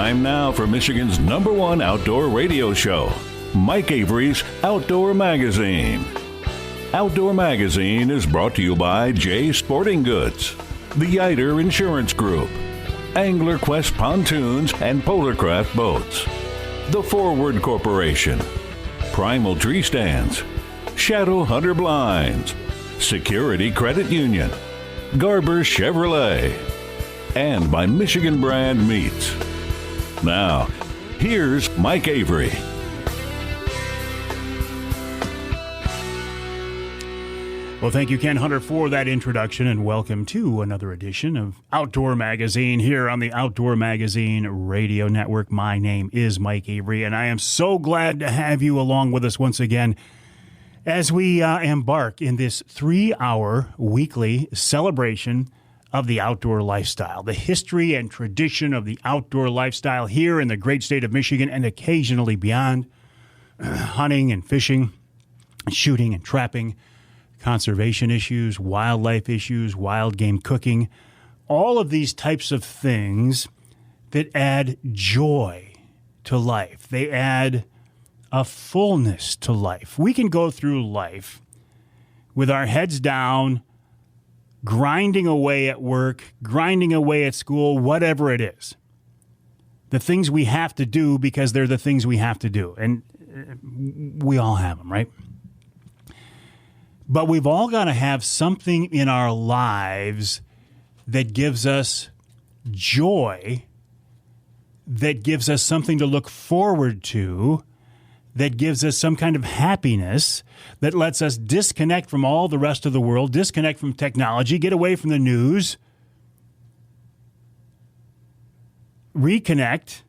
Time now for Michigan's #1 outdoor radio show, Mike Avery's Outdoor Magazine. Outdoor Magazine is brought to you by Jay Sporting Goods, the Yider Insurance Group, Angler Quest Pontoons and Polarcraft Boats, The Forward Corporation, Primal Tree Stands, Shadow Hunter Blinds, Security Credit Union, Garber Chevrolet, and by Michigan Brand Meats. Now, here's Mike Avery. Well, thank you, Ken Hunter, for that introduction, and welcome to another edition of Outdoor Magazine here on the Outdoor Magazine Radio Network. My name is Mike Avery, and I am so glad to have you along with us once again as we embark in this 3-hour weekly celebration of the outdoor lifestyle, the history and tradition of the outdoor lifestyle here in the great state of Michigan and occasionally beyond, hunting and fishing, shooting and trapping, conservation issues, wildlife issues, wild game cooking, all of these types of things that add joy to life. They add a fullness to life. We can go through life with our heads down, grinding away at work, grinding away at school, whatever it is. The things we have to do because they're the things we have to do. And we all have them, right? But we've all got to have something in our lives that gives us joy, that gives us something to look forward to, that gives us some kind of happiness, that lets us disconnect from all the rest of the world, disconnect from technology, get away from the news, reconnect.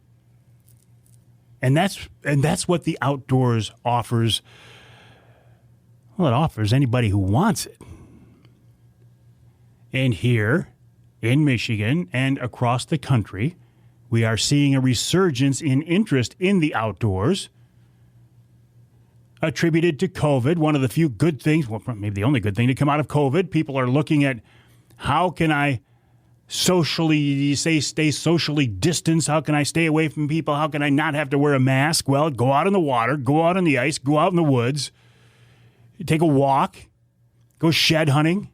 And that's what the outdoors offers. Well, it offers anybody who wants it. And here in Michigan and across the country, we are seeing a resurgence in interest in the outdoors, attributed to COVID. One of the few good things, well, maybe the only good thing to come out of COVID, people are looking at how can I stay socially distanced? How can I stay away from people? How can I not have to wear a mask? Well, go out in the water, go out on the ice, go out in the woods. Take a walk, go shed hunting.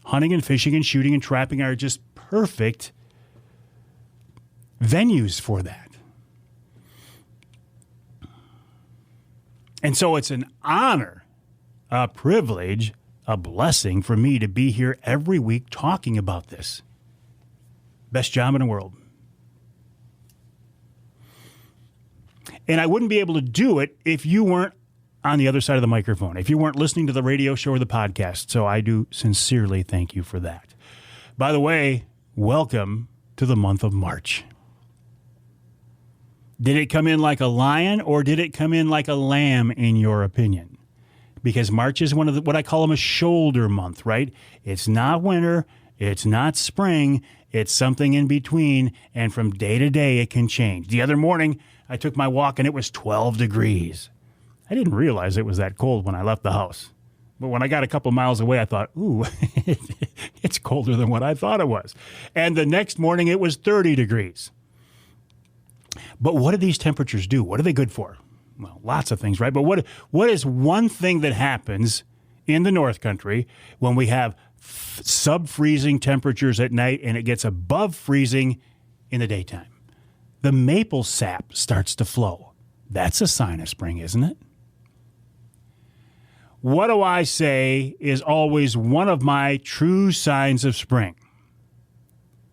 Hunting and fishing and shooting and trapping are just perfect venues for that. And so it's an honor, a privilege, a blessing for me to be here every week talking about this. Best job in the world. And I wouldn't be able to do it if you weren't on the other side of the microphone, if you weren't listening to the radio show or the podcast. So I do sincerely thank you for that. By the way, welcome to the month of March. Did it come in like a lion or did it come in like a lamb, in your opinion? Because March is one of what I call them a shoulder month, right? It's not winter. It's not spring. It's something in between. And from day to day, it can change. The other morning, I took my walk and it was 12 degrees. I didn't realize it was that cold when I left the house. But when I got a couple miles away, I thought, ooh, it's colder than what I thought it was. And the next morning, it was 30 degrees. But what do these temperatures do? What are they good for? Well, lots of things, right? But what is one thing that happens in the North Country when we have sub-freezing temperatures at night and it gets above freezing in the daytime? The maple sap starts to flow. That's a sign of spring, isn't it? What do I say is always one of my true signs of spring?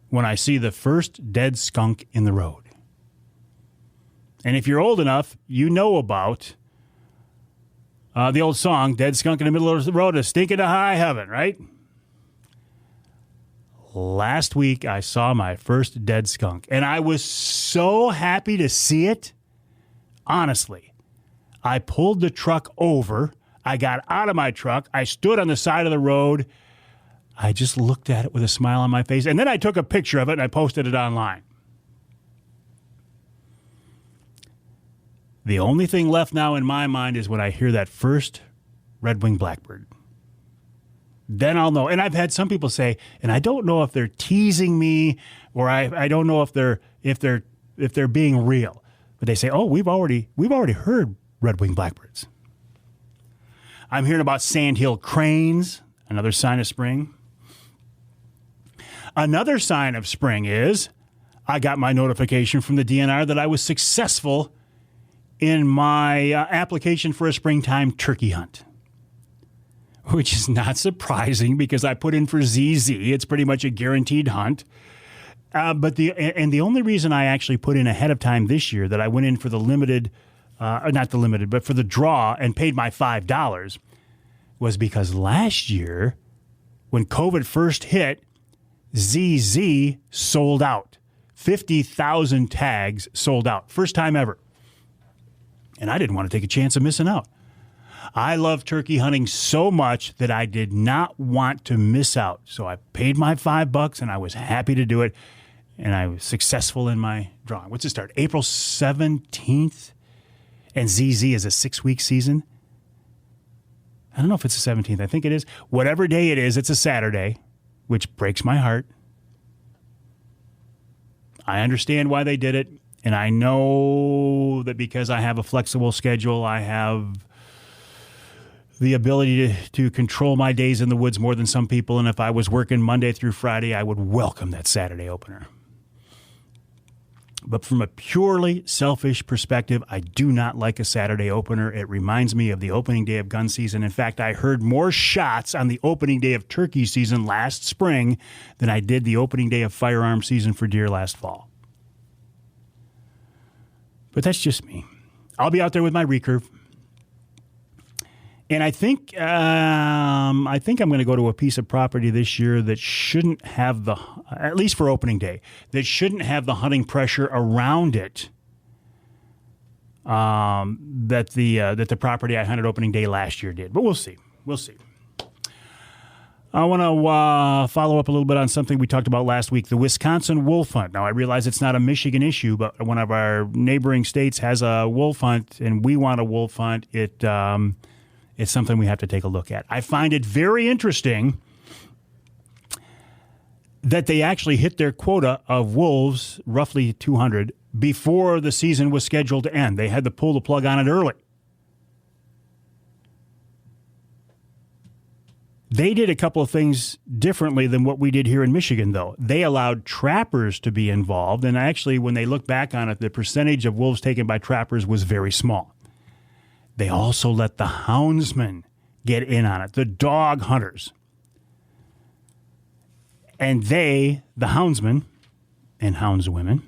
When I see the first dead skunk in the road. And if you're old enough, you know about the old song, Dead Skunk in the Middle of the Road, a stink into high heaven, right? Last week, I saw my first dead skunk, and I was so happy to see it. Honestly, I pulled the truck over. I got out of my truck. I stood on the side of the road. I just looked at it with a smile on my face. And then I took a picture of it and I posted it online. The only thing left now in my mind is when I hear that first red-winged blackbird. Then I'll know. And I've had some people say, and I don't know if they're teasing me or I don't know if they're if they're being real. But they say, oh, we've already heard red-winged blackbirds. I'm hearing about sandhill cranes, another sign of spring. Another sign of spring is I got my notification from the DNR that I was successful in my application for a springtime turkey hunt, which is not surprising because I put in for ZZ. It's pretty much a guaranteed hunt. But the only reason I actually put in ahead of time this year that I went in for the limited, not the limited, but for the draw and paid my $5 was because last year when COVID first hit, ZZ sold out. 50,000 tags sold out. First time ever. And I didn't want to take a chance of missing out. I love turkey hunting so much that I did not want to miss out. So I paid my $5 and I was happy to do it. And I was successful in my drawing. What's it start? April 17th? And ZZ is a 6-week season? I don't know if it's the 17th. I think it is. Whatever day it is, it's a Saturday, which breaks my heart. I understand why they did it. And I know that because I have a flexible schedule, I have the ability to control my days in the woods more than some people. And if I was working Monday through Friday, I would welcome that Saturday opener. But from a purely selfish perspective, I do not like a Saturday opener. It reminds me of the opening day of gun season. In fact, I heard more shots on the opening day of turkey season last spring than I did the opening day of firearm season for deer last fall. But that's just me. I'll be out there with my recurve. And I think I'm going to go to a piece of property this year that shouldn't have the, at least for opening day, that shouldn't have the hunting pressure around it that the property I hunted opening day last year did. But we'll see. We'll see. I want to follow up a little bit on something we talked about last week, the Wisconsin wolf hunt. Now, I realize it's not a Michigan issue, but one of our neighboring states has a wolf hunt, and we want a wolf hunt. It's something we have to take a look at. I find it very interesting that they actually hit their quota of wolves, roughly 200, before the season was scheduled to end. They had to pull the plug on it early. They did a couple of things differently than what we did here in Michigan, though. They allowed trappers to be involved, and actually, when they look back on it, the percentage of wolves taken by trappers was very small. They also let the houndsmen get in on it, the dog hunters. And they, the houndsmen and houndswomen,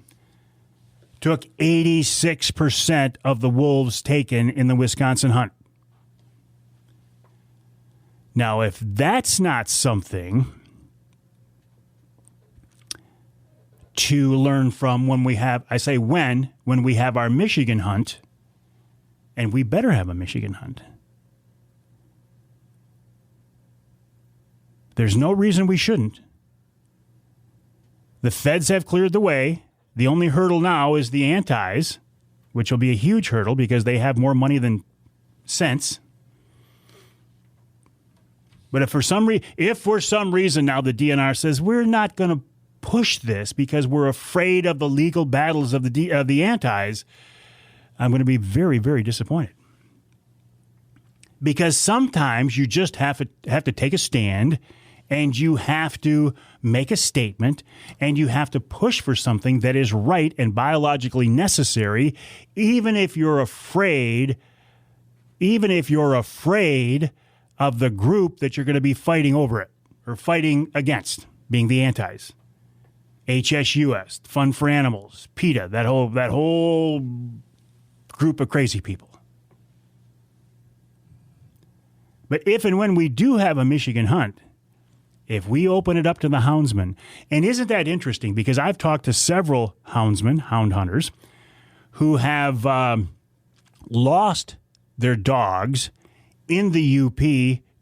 took 86% of the wolves taken in the Wisconsin hunt. Now, if that's not something to learn from when we have, I say when we have our Michigan hunt, and we better have a Michigan hunt. There's no reason we shouldn't. The feds have cleared the way. The only hurdle now is the antis, which will be a huge hurdle because they have more money than sense. But if for some reason now the DNR says we're not going to push this because we're afraid of the legal battles of the antis, I'm going to be very, very disappointed. Because sometimes you just have to take a stand, and you have to make a statement, and you have to push for something that is right and biologically necessary, even if you're afraid of the group that you're going to be fighting over it or fighting against, being the antis. HSUS, Fun for Animals, PETA, that whole group of crazy people. But if and when we do have a Michigan hunt, if we open it up to the houndsmen, and isn't that interesting? Because I've talked to several houndsmen, hound hunters, who have lost their dogs in the UP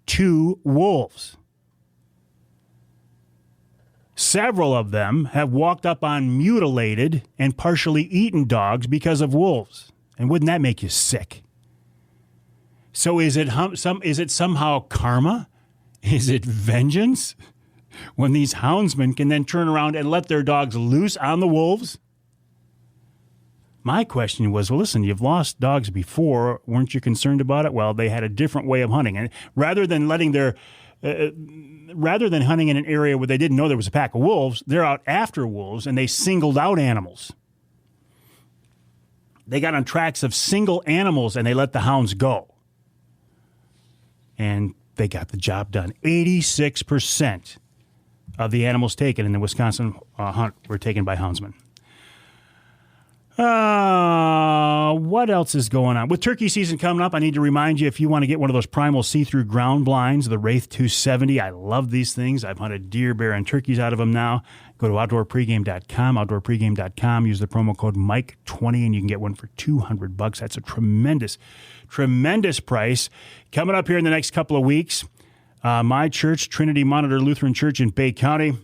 to wolves. Several of them have walked up on mutilated and partially eaten dogs because of wolves. And wouldn't that make you sick? So is it somehow karma? Is it vengeance? When these houndsmen can then turn around and let their dogs loose on the wolves? my question was, well, listen, you've lost dogs before. Weren't you concerned about it? Well, they had a different way of hunting. And rather than hunting in an area where they didn't know there was a pack of wolves, they're out after wolves, and they singled out animals. They got on tracks of single animals, and they let the hounds go. And they got the job done. 86% of the animals taken in the Wisconsin hunt were taken by houndsmen. What else is going on? With turkey season coming up, I need to remind you, if you want to get one of those primal see-through ground blinds, the Wraith 270, I love these things. I've hunted deer, bear, and turkeys out of them now. Go to outdoorpregame.com, use the promo code Mike20, and you can get one for $200. That's a tremendous, tremendous price. Coming up here in the next couple of weeks, my church, Trinity Monitor Lutheran Church in Bay County,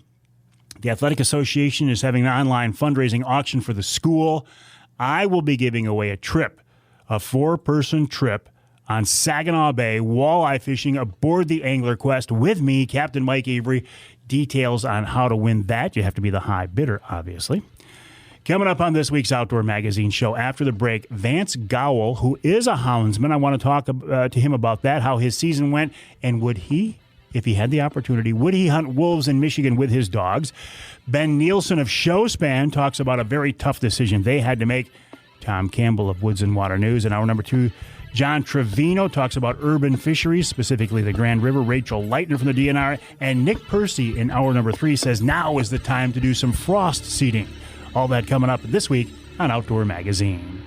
the Athletic Association is having an online fundraising auction for the school. I will be giving away a 4-person trip on Saginaw Bay walleye fishing aboard the Angler Quest with me, Captain Mike Avery. Details on how to win that. You have to be the high bidder, obviously. Coming up on this week's Outdoor Magazine show after the break, Vance Gowel, who is a houndsman. I want to talk to him about that, how his season went, and would he, if he had the opportunity, would he hunt wolves in Michigan with his dogs? Ben Nielsen of Showspan talks about a very tough decision they had to make. Tom Campbell of Woods-n-Waternews. In hour number 2, Johne Trevino talks about urban fisheries, specifically the Grand River. Rachel Leightner from the DNR. And Nick Percy in hour number 3 says now is the time to do some frost seeding. All that coming up this week on Outdoor Magazine.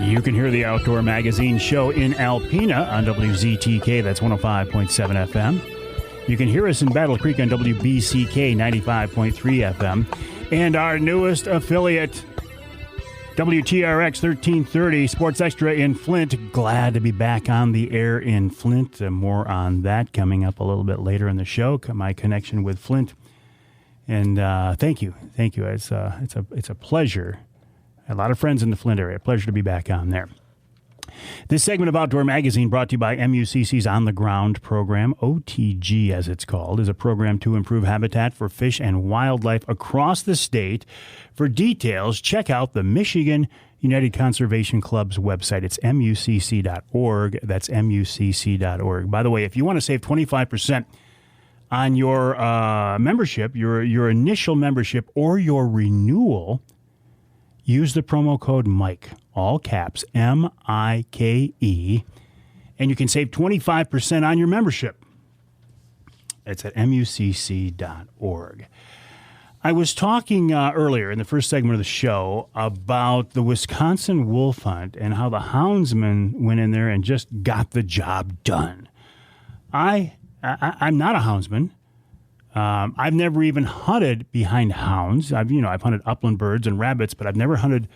You can hear the Outdoor Magazine show in Alpena on WZTK, that's 105.7 FM. You can hear us in Battle Creek on WBCK 95.3 FM. And our newest affiliate, WTRX 1330, Sports Extra in Flint. Glad to be back on the air in Flint. More on that coming up a little bit later in the show, my connection with Flint. And thank you. It's a pleasure. A lot of friends in the Flint area. Pleasure to be back on there. This segment of Outdoor Magazine brought to you by MUCC's On the Ground program, OTG as it's called, is a program to improve habitat for fish and wildlife across the state. For details, check out the Michigan United Conservation Club's website. It's mucc.org. That's mucc.org. By the way, if you want to save 25% on your membership, your initial membership or your renewal, use the promo code Mike, all caps, M-I-K-E, and you can save 25% on your membership. It's at mucc.org. I was talking earlier in the first segment of the show about the Wisconsin wolf hunt and how the houndsmen went in there and just got the job done. I'm not a houndsman. I've never even hunted behind hounds. I've hunted upland birds and rabbits, but I've never hunted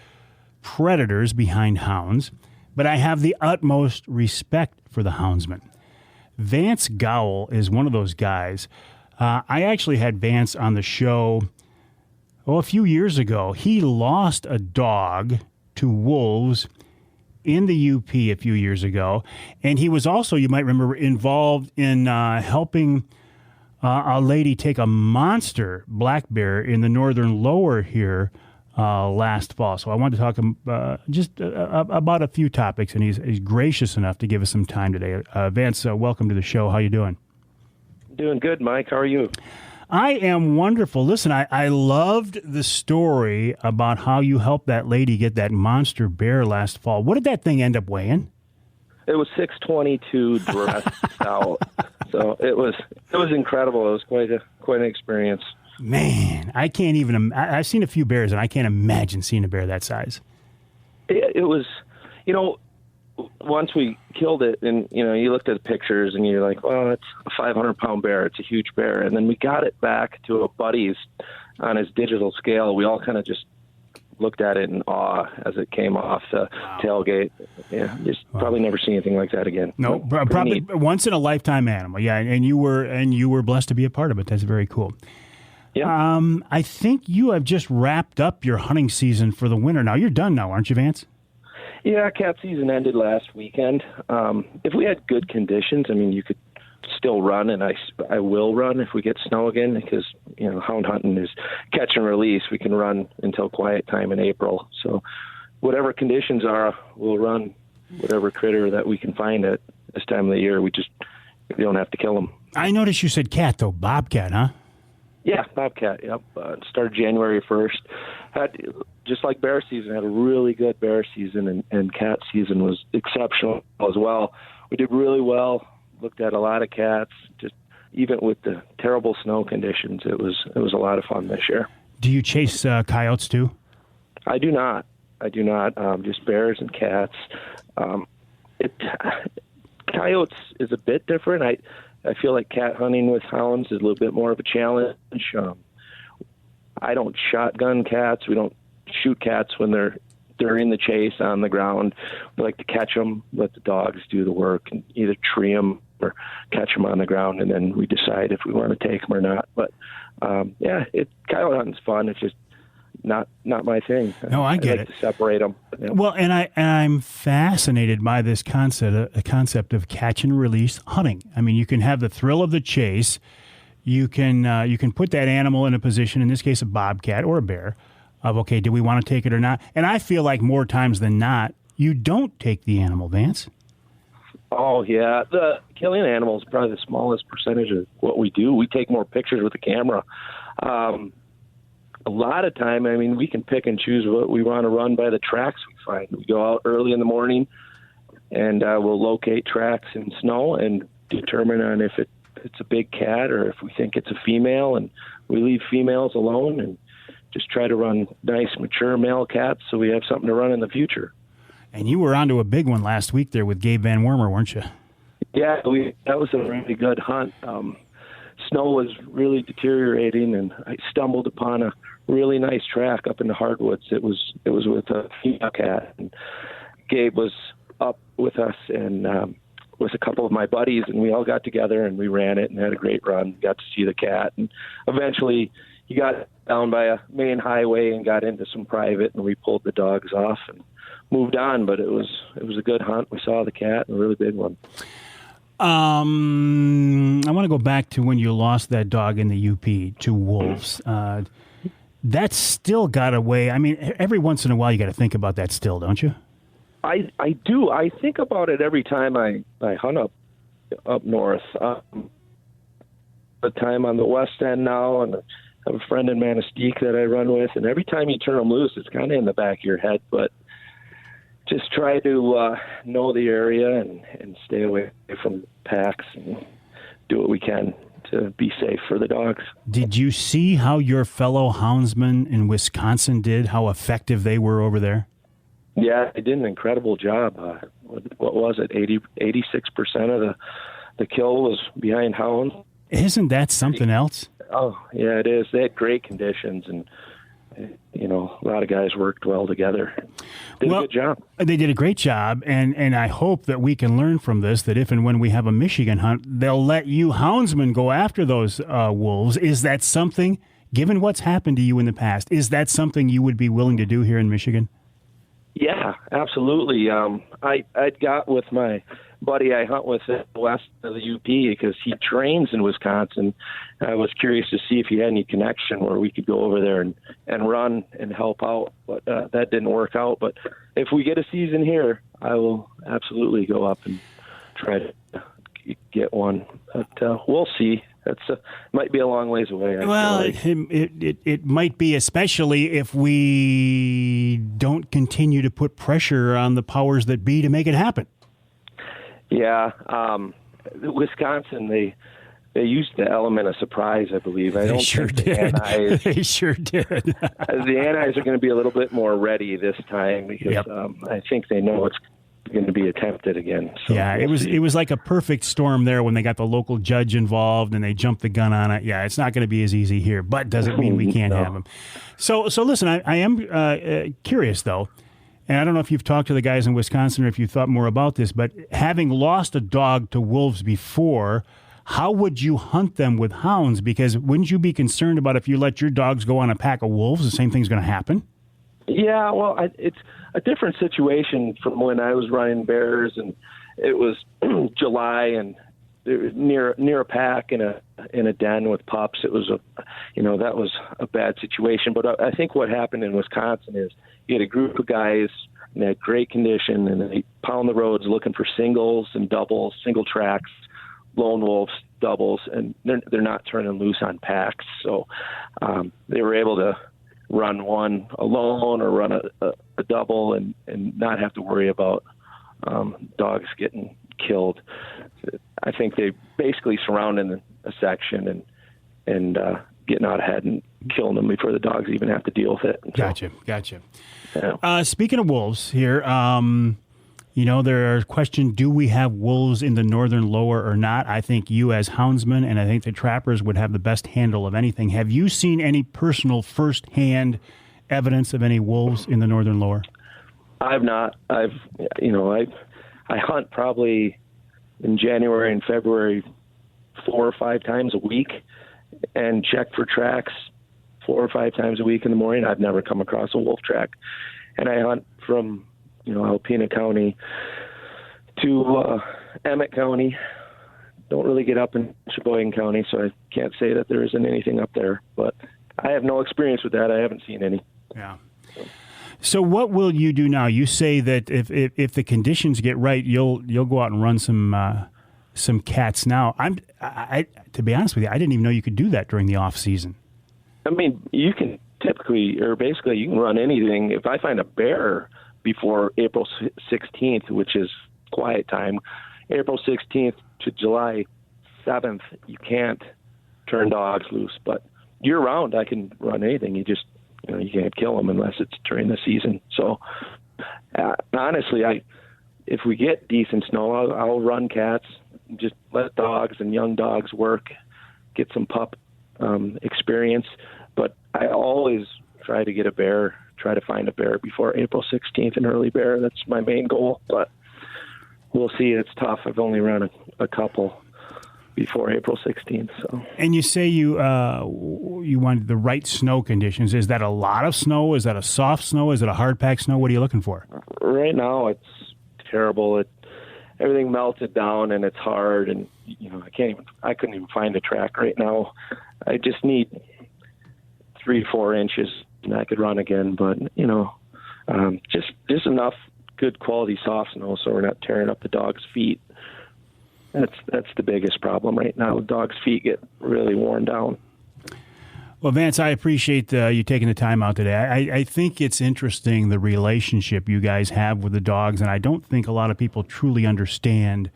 predators behind hounds. But I have the utmost respect for the houndsman. Vance Gowel is one of those guys. I actually had Vance on the show a few years ago. He lost a dog to wolves in the UP a few years ago, and he was also, you might remember, involved in helping a lady take a monster black bear in the northern lower here last fall. So I wanted to talk about a few topics, and he's gracious enough to give us some time today. Vance, welcome to the show. How you doing? Doing good, Mike. How are you? I am wonderful. Listen, I loved the story about how you helped that lady get that monster bear last fall. What did that thing end up weighing? It was 622 dressed out. So it was incredible. It was quite an experience. Man, I can't even. I've seen a few bears, and I can't imagine seeing a bear that size. It was, once we killed it, and you looked at the pictures, and you're like, well, it's a 500-pound bear. It's a huge bear. And then we got it back to a buddy's on his digital scale. We all kind of just looked at it in awe as it came off the tailgate. Yeah, probably never see anything like that again. No, probably once in a lifetime animal. Yeah, and you were blessed to be a part of it. That's very cool. Yeah. I think you have just wrapped up your hunting season for the winter. Now you're done now, aren't you, Vance? Yeah, cat season ended last weekend. If we had good conditions, I mean, you could still run, and I will run if we get snow again, because, hound hunting is catch and release. We can run until quiet time in April. So whatever conditions are, we'll run whatever critter that we can find at this time of the year. We don't have to kill them. I noticed you said cat, though. Bobcat, huh? Yeah, bobcat, yep. Started January 1st. Just like bear season, had a really good bear season, and cat season was exceptional as well. We did really well, looked at a lot of cats, just even with the terrible snow conditions. It was a lot of fun this year. Do you chase coyotes, too? I do not. Just bears and cats. Coyotes is a bit different. I feel like cat hunting with hounds is a little bit more of a challenge. I don't shotgun cats. We don't shoot cats when they're in the chase on the ground. We like to catch them, let the dogs do the work, and either tree them or catch them on the ground, and then we decide if we want to take them or not. But coyote hunting's fun. It's just not my thing. No, I get like to separate them. Yeah. Well, and I'm fascinated by this concept of catch and release hunting. I mean, you can have the thrill of the chase. You can put that animal in a position, in this case a bobcat or a bear, of, okay, do we want to take it or not? And I feel like more times than not, you don't take the animal, Vance. Oh, yeah. The killing animal is probably the smallest percentage of what we do. We take more pictures with the camera. A lot of time, I mean, we can pick and choose what we want to run by the tracks we find. We go out early in the morning, and we'll locate tracks in snow and determine on if it's a big cat or if we think it's a female, and we leave females alone and just try to run nice, mature male cats so we have something to run in the future. And you were onto a big one last week there with Gabe Van Wormer, weren't you? Yeah, that was a really good hunt. Snow was really deteriorating, and I stumbled upon a really nice track up in the hardwoods. It was with a female cat, and Gabe was up with us and with a couple of my buddies, and we all got together and we ran it and had a great run. Got to see the cat, and eventually he got down by a main highway and got into some private, and we pulled the dogs off and moved on. But it was a good hunt. We saw the cat, and a really big one. I want to go back to when you lost that dog in the UP to wolves. That's still got away. I mean, every once in a while you got to think about that still, don't you? I do. I think about it every time I hunt up north. The time on the west end now, and I have a friend in Manistee that I run with, and every time you turn them loose, it's kind of in the back of your head, but just try to know the area and stay away from packs and do what we can to be safe for the dogs. Did you see how your fellow houndsmen in Wisconsin did, how effective they were over there? Yeah, they did an incredible job. What was it? 86% of the kill was behind hounds. Isn't that something else? Oh, yeah, it is. They had great conditions, and a lot of guys worked well together. Did a good job. They did a great job, and I hope that we can learn from this, that if and when we have a Michigan hunt, they'll let you houndsmen go after those wolves. Is that something, given what's happened to you in the past, is that something you would be willing to do here in Michigan? Yeah, absolutely. I'd got with my buddy I hunt with west of the UP because he trains in Wisconsin. I was curious to see if he had any connection where we could go over there and run and help out, but that didn't work out. But if we get a season here, I will absolutely go up and try to get one. But we'll see. That's might be a long ways away. It might be, especially if we don't continue to put pressure on the powers that be to make it happen. Yeah, Wisconsin, they used the element of surprise, I believe. They sure did. They sure did. The Antis are going to be a little bit more ready this time because I think they know it's going to be attempted again. So yeah, it was like a perfect storm there when they got the local judge involved and they jumped the gun on it. Yeah, it's not going to be as easy here, but doesn't mean we can't have them. So listen, I am curious though. And I don't know if you've talked to the guys in Wisconsin or if you thought more about this, but having lost a dog to wolves before, how would you hunt them with hounds? Because wouldn't you be concerned about if you let your dogs go on a pack of wolves, the same thing's going to happen? Yeah, well, it's a different situation from when I was running bears, and it was July, and it was near a pack in a den with pups. It was that was a bad situation. But I think what happened in Wisconsin is you had a group of guys in that great condition, and they pound the roads looking for singles and doubles, single tracks, lone wolves, doubles, and they're not turning loose on packs. So they were able to run one alone or run a double and not have to worry about dogs getting killed. I think they basically surrounded a section and getting out ahead and killing them before the dogs even have to deal with it. Gotcha. Yeah. Speaking of wolves here, there's a question, do we have wolves in the northern lower or not? I think you as houndsman and I think the trappers would have the best handle of anything. Have you seen any personal first-hand evidence of any wolves in the northern lower? I've not. I hunt probably in January and February 4 or 5 times a week and check for tracks 4 or 5 times a week in the morning. I've never come across a wolf track. And I hunt from Alpena County to Emmett County. Don't really get up in Sheboygan County, so I can't say that there isn't anything up there. But I have no experience with that. I haven't seen any. Yeah. So what will you do now? You say that if the conditions get right, you'll go out and run some cats now. I to be honest with you, I didn't even know you could do that during the off season. I mean, you can typically, or basically, you can run anything. If I find a bear before April 16th, which is quiet time, April 16th to July 7th, you can't turn dogs loose. But year round, I can run anything. You just, you can't kill them unless it's during the season. So honestly, if we get decent snow, I'll run cats, just let dogs and young dogs work, get some pup experience. But I always try to find a bear before April 16th, an early bear. That's my main goal, but we'll see. It's tough. I've only run a couple before April 16th. So. And you say you wanted the right snow conditions. Is that a lot of snow? Is that a soft snow? Is it a hard pack snow? What are you looking for? Right now, it's terrible. Everything melted down and it's hard, and I couldn't even find a track right now. I just need 3-4 inches and I could run again, but just enough good quality soft snow so we're not tearing up the dog's feet. That's the biggest problem right now. Dogs' feet get really worn down. Well, Vance, I appreciate you taking the time out today. I think it's interesting, the relationship you guys have with the dogs, and I don't think a lot of people truly understand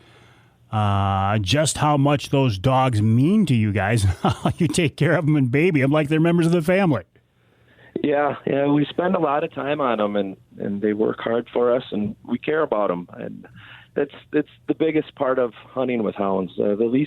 just how much those dogs mean to you guys. You take care of them and baby them like they're members of the family. Yeah, we spend a lot of time on them, and they work hard for us, and we care about them. And that's the biggest part of hunting with hounds. The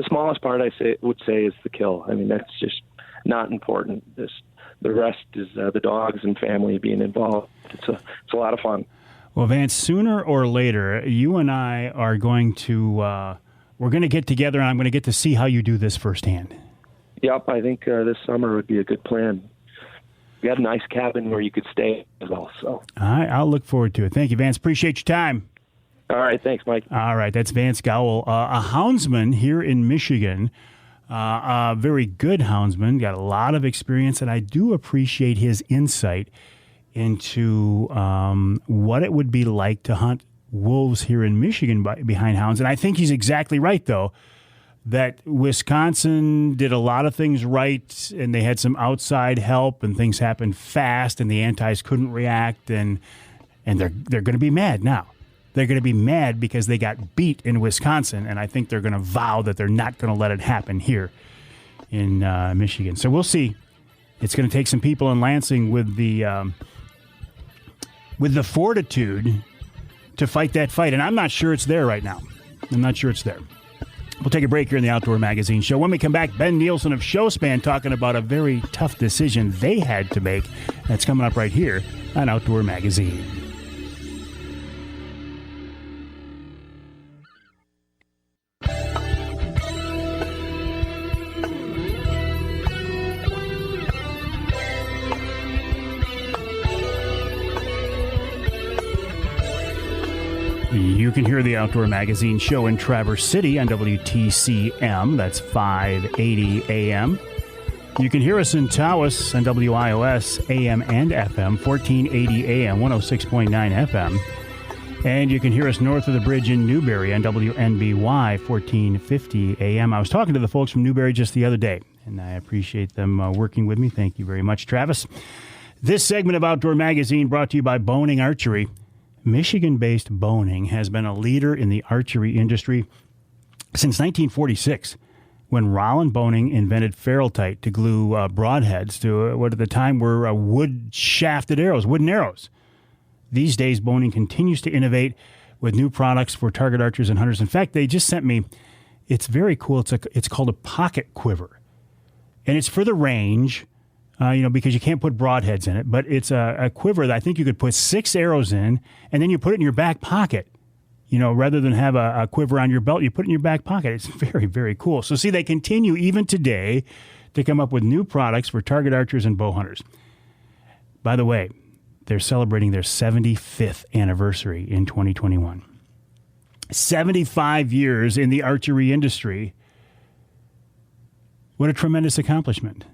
smallest part would say is the kill. I mean, that's just not important. The rest is the dogs and family being involved. It's a lot of fun. Well, Vance, sooner or later, you and I are going to we're going to get together, and I'm going to get to see how you do this firsthand. Yep, I think this summer would be a good plan. We got a nice cabin where you could stay as well. So, all right, I'll look forward to it. Thank you, Vance. Appreciate your time. All right, thanks, Mike. All right, that's Vance Gowell, a houndsman here in Michigan. A very good houndsman, got a lot of experience, and I do appreciate his insight into what it would be like to hunt wolves here in Michigan behind hounds. And I think he's exactly right, though, that Wisconsin did a lot of things right, and they had some outside help, and things happened fast, and the antis couldn't react, and they're going to be mad now. They're going to be mad because they got beat in Wisconsin, and I think they're going to vow that they're not going to let it happen here in Michigan. So we'll see. It's going to take some people in Lansing with the fortitude to fight that fight, and I'm not sure it's there right now. I'm not sure it's there. We'll take a break here in the Outdoor Magazine Show. When we come back, Ben Nielsen of Showspan talking about a very tough decision they had to make. That's coming up right here on Outdoor Magazine. You can hear the Outdoor Magazine show in Traverse City on WTCM. That's 580 AM. You can hear us in Tawas on WIOS AM and FM, 1480 AM, 106.9 FM. And you can hear us north of the bridge in Newberry on WNBY, 1450 AM. I was talking to the folks from Newberry just the other day, and I appreciate them working with me. Thank you very much, Travis. This segment of Outdoor Magazine brought to you by Boning Archery. Michigan-based Boning has been a leader in the archery industry since 1946. When Roland Boning invented Ferrultite to glue broadheads to what at the time were wood-shafted arrows, wooden arrows. These days, Boning continues to innovate with new products for target archers and hunters. In fact, they just sent me, it's very cool, it's called a pocket quiver. And it's for the range, because you can't put broadheads in it, but it's a quiver that I think you could put 6 arrows in, and then you put it in your back pocket. Rather than have a quiver on your belt, you put it in your back pocket. It's very, very cool. So see, they continue even today to come up with new products for target archers and bow hunters. By the way, they're celebrating their 75th anniversary in 2021. 75 years in the archery industry. What a tremendous accomplishment.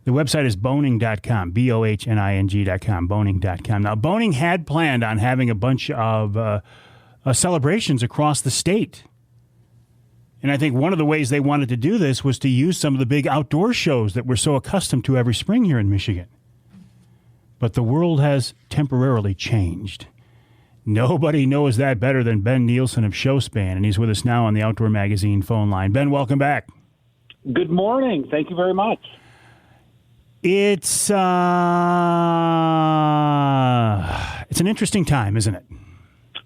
The website is boning.com, BOHNING.com, boning.com. Now, Boning had planned on having a bunch of celebrations across the state. And I think one of the ways they wanted to do this was to use some of the big outdoor shows that we're so accustomed to every spring here in Michigan. But the world has temporarily changed. Nobody knows that better than Ben Nielsen of Showspan, and he's with us now on the Outdoor Magazine phone line. Ben, welcome back. Good morning. Thank you very much. It's an interesting time, isn't it?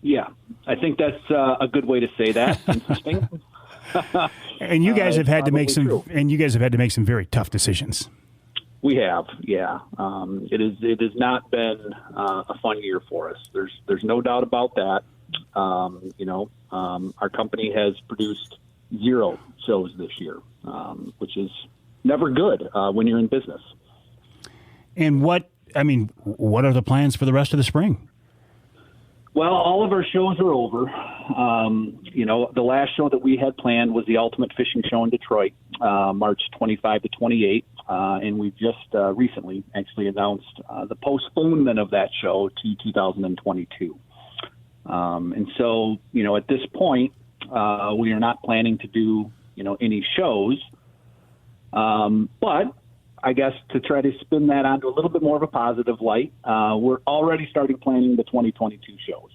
Yeah, I think that's a good way to say that. Interesting. And you guys have had to make some. True. And you guys have had to make some very tough decisions. We have, yeah. It has not been a fun year for us. There's no doubt about that. Our company has produced 0 shows this year, which is never good when you're in business. And what are the plans for the rest of the spring? Well, all of our shows are over. The last show that we had planned was the Ultimate Fishing Show in Detroit, March 25 to 28. And we've just recently actually announced the postponement of that show to 2022. And so, at this point, we are not planning to do, any shows. But I guess to try to spin that onto a little bit more of a positive light, we're already starting planning the 2022 shows.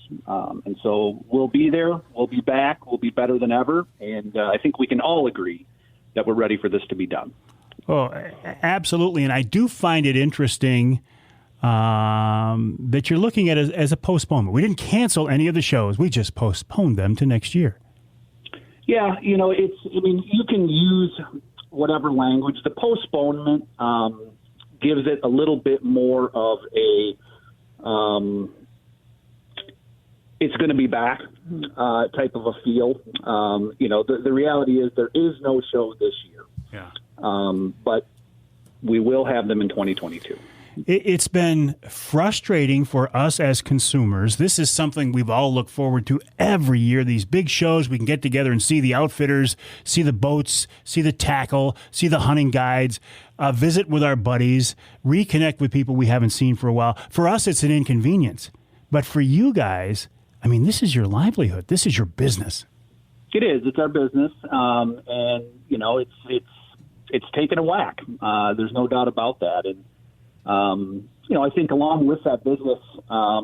And so we'll be there, we'll be back, we'll be better than ever. And I think we can all agree that we're ready for this to be done. Oh, absolutely. And I do find it interesting that you're looking at it as a postponement. We didn't cancel any of the shows. We just postponed them to next year. Yeah, you can use whatever language. The postponement gives it a little bit more of a it's going to be back type of a feel. The reality is there is no show this year. Yeah. But we will have them in 2022. It's been frustrating for us as consumers. This is something we've all looked forward to every year. These big shows, we can get together and see the outfitters, see the boats, see the tackle, see the hunting guides, visit with our buddies, reconnect with people we haven't seen for a while. For us, it's an inconvenience. But for you guys, this is your livelihood. This is your business. It is. It's our business. It's taken a whack. There's no doubt about that. And, I think along with that business, I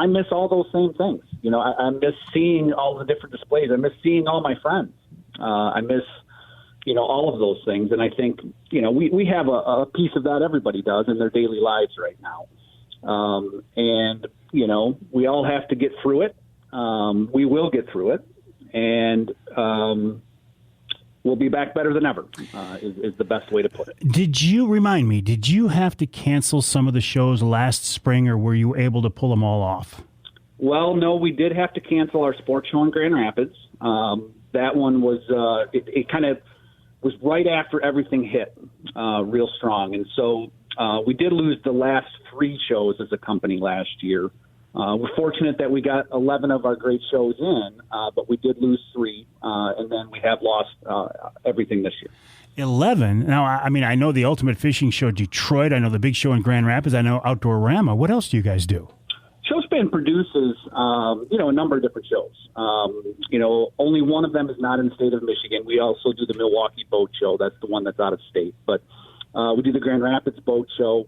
miss all those same things. I miss seeing all the different displays. I miss seeing all my friends. I miss, all of those things. And I think, we have a piece of that everybody does in their daily lives right now. We all have to get through it. We will get through it. And, we'll be back better than ever, is the best way to put it. Did you have to cancel some of the shows last spring, or were you able to pull them all off? Well, no, we did have to cancel our sports show in Grand Rapids. That one was, it kind of was right after everything hit real strong. And so we did lose the last 3 shows as a company last year. We're fortunate that we got 11 of our great shows in, but we did lose 3, and then we have lost everything this year. 11? Now, I mean, I know the Ultimate Fishing Show Detroit. I know the big show in Grand Rapids. I know Outdoor Rama. What else do you guys do? Showspan produces, a number of different shows. Only one of them is not in the state of Michigan. We also do the Milwaukee Boat Show. That's the one that's out of state. But we do the Grand Rapids Boat Show.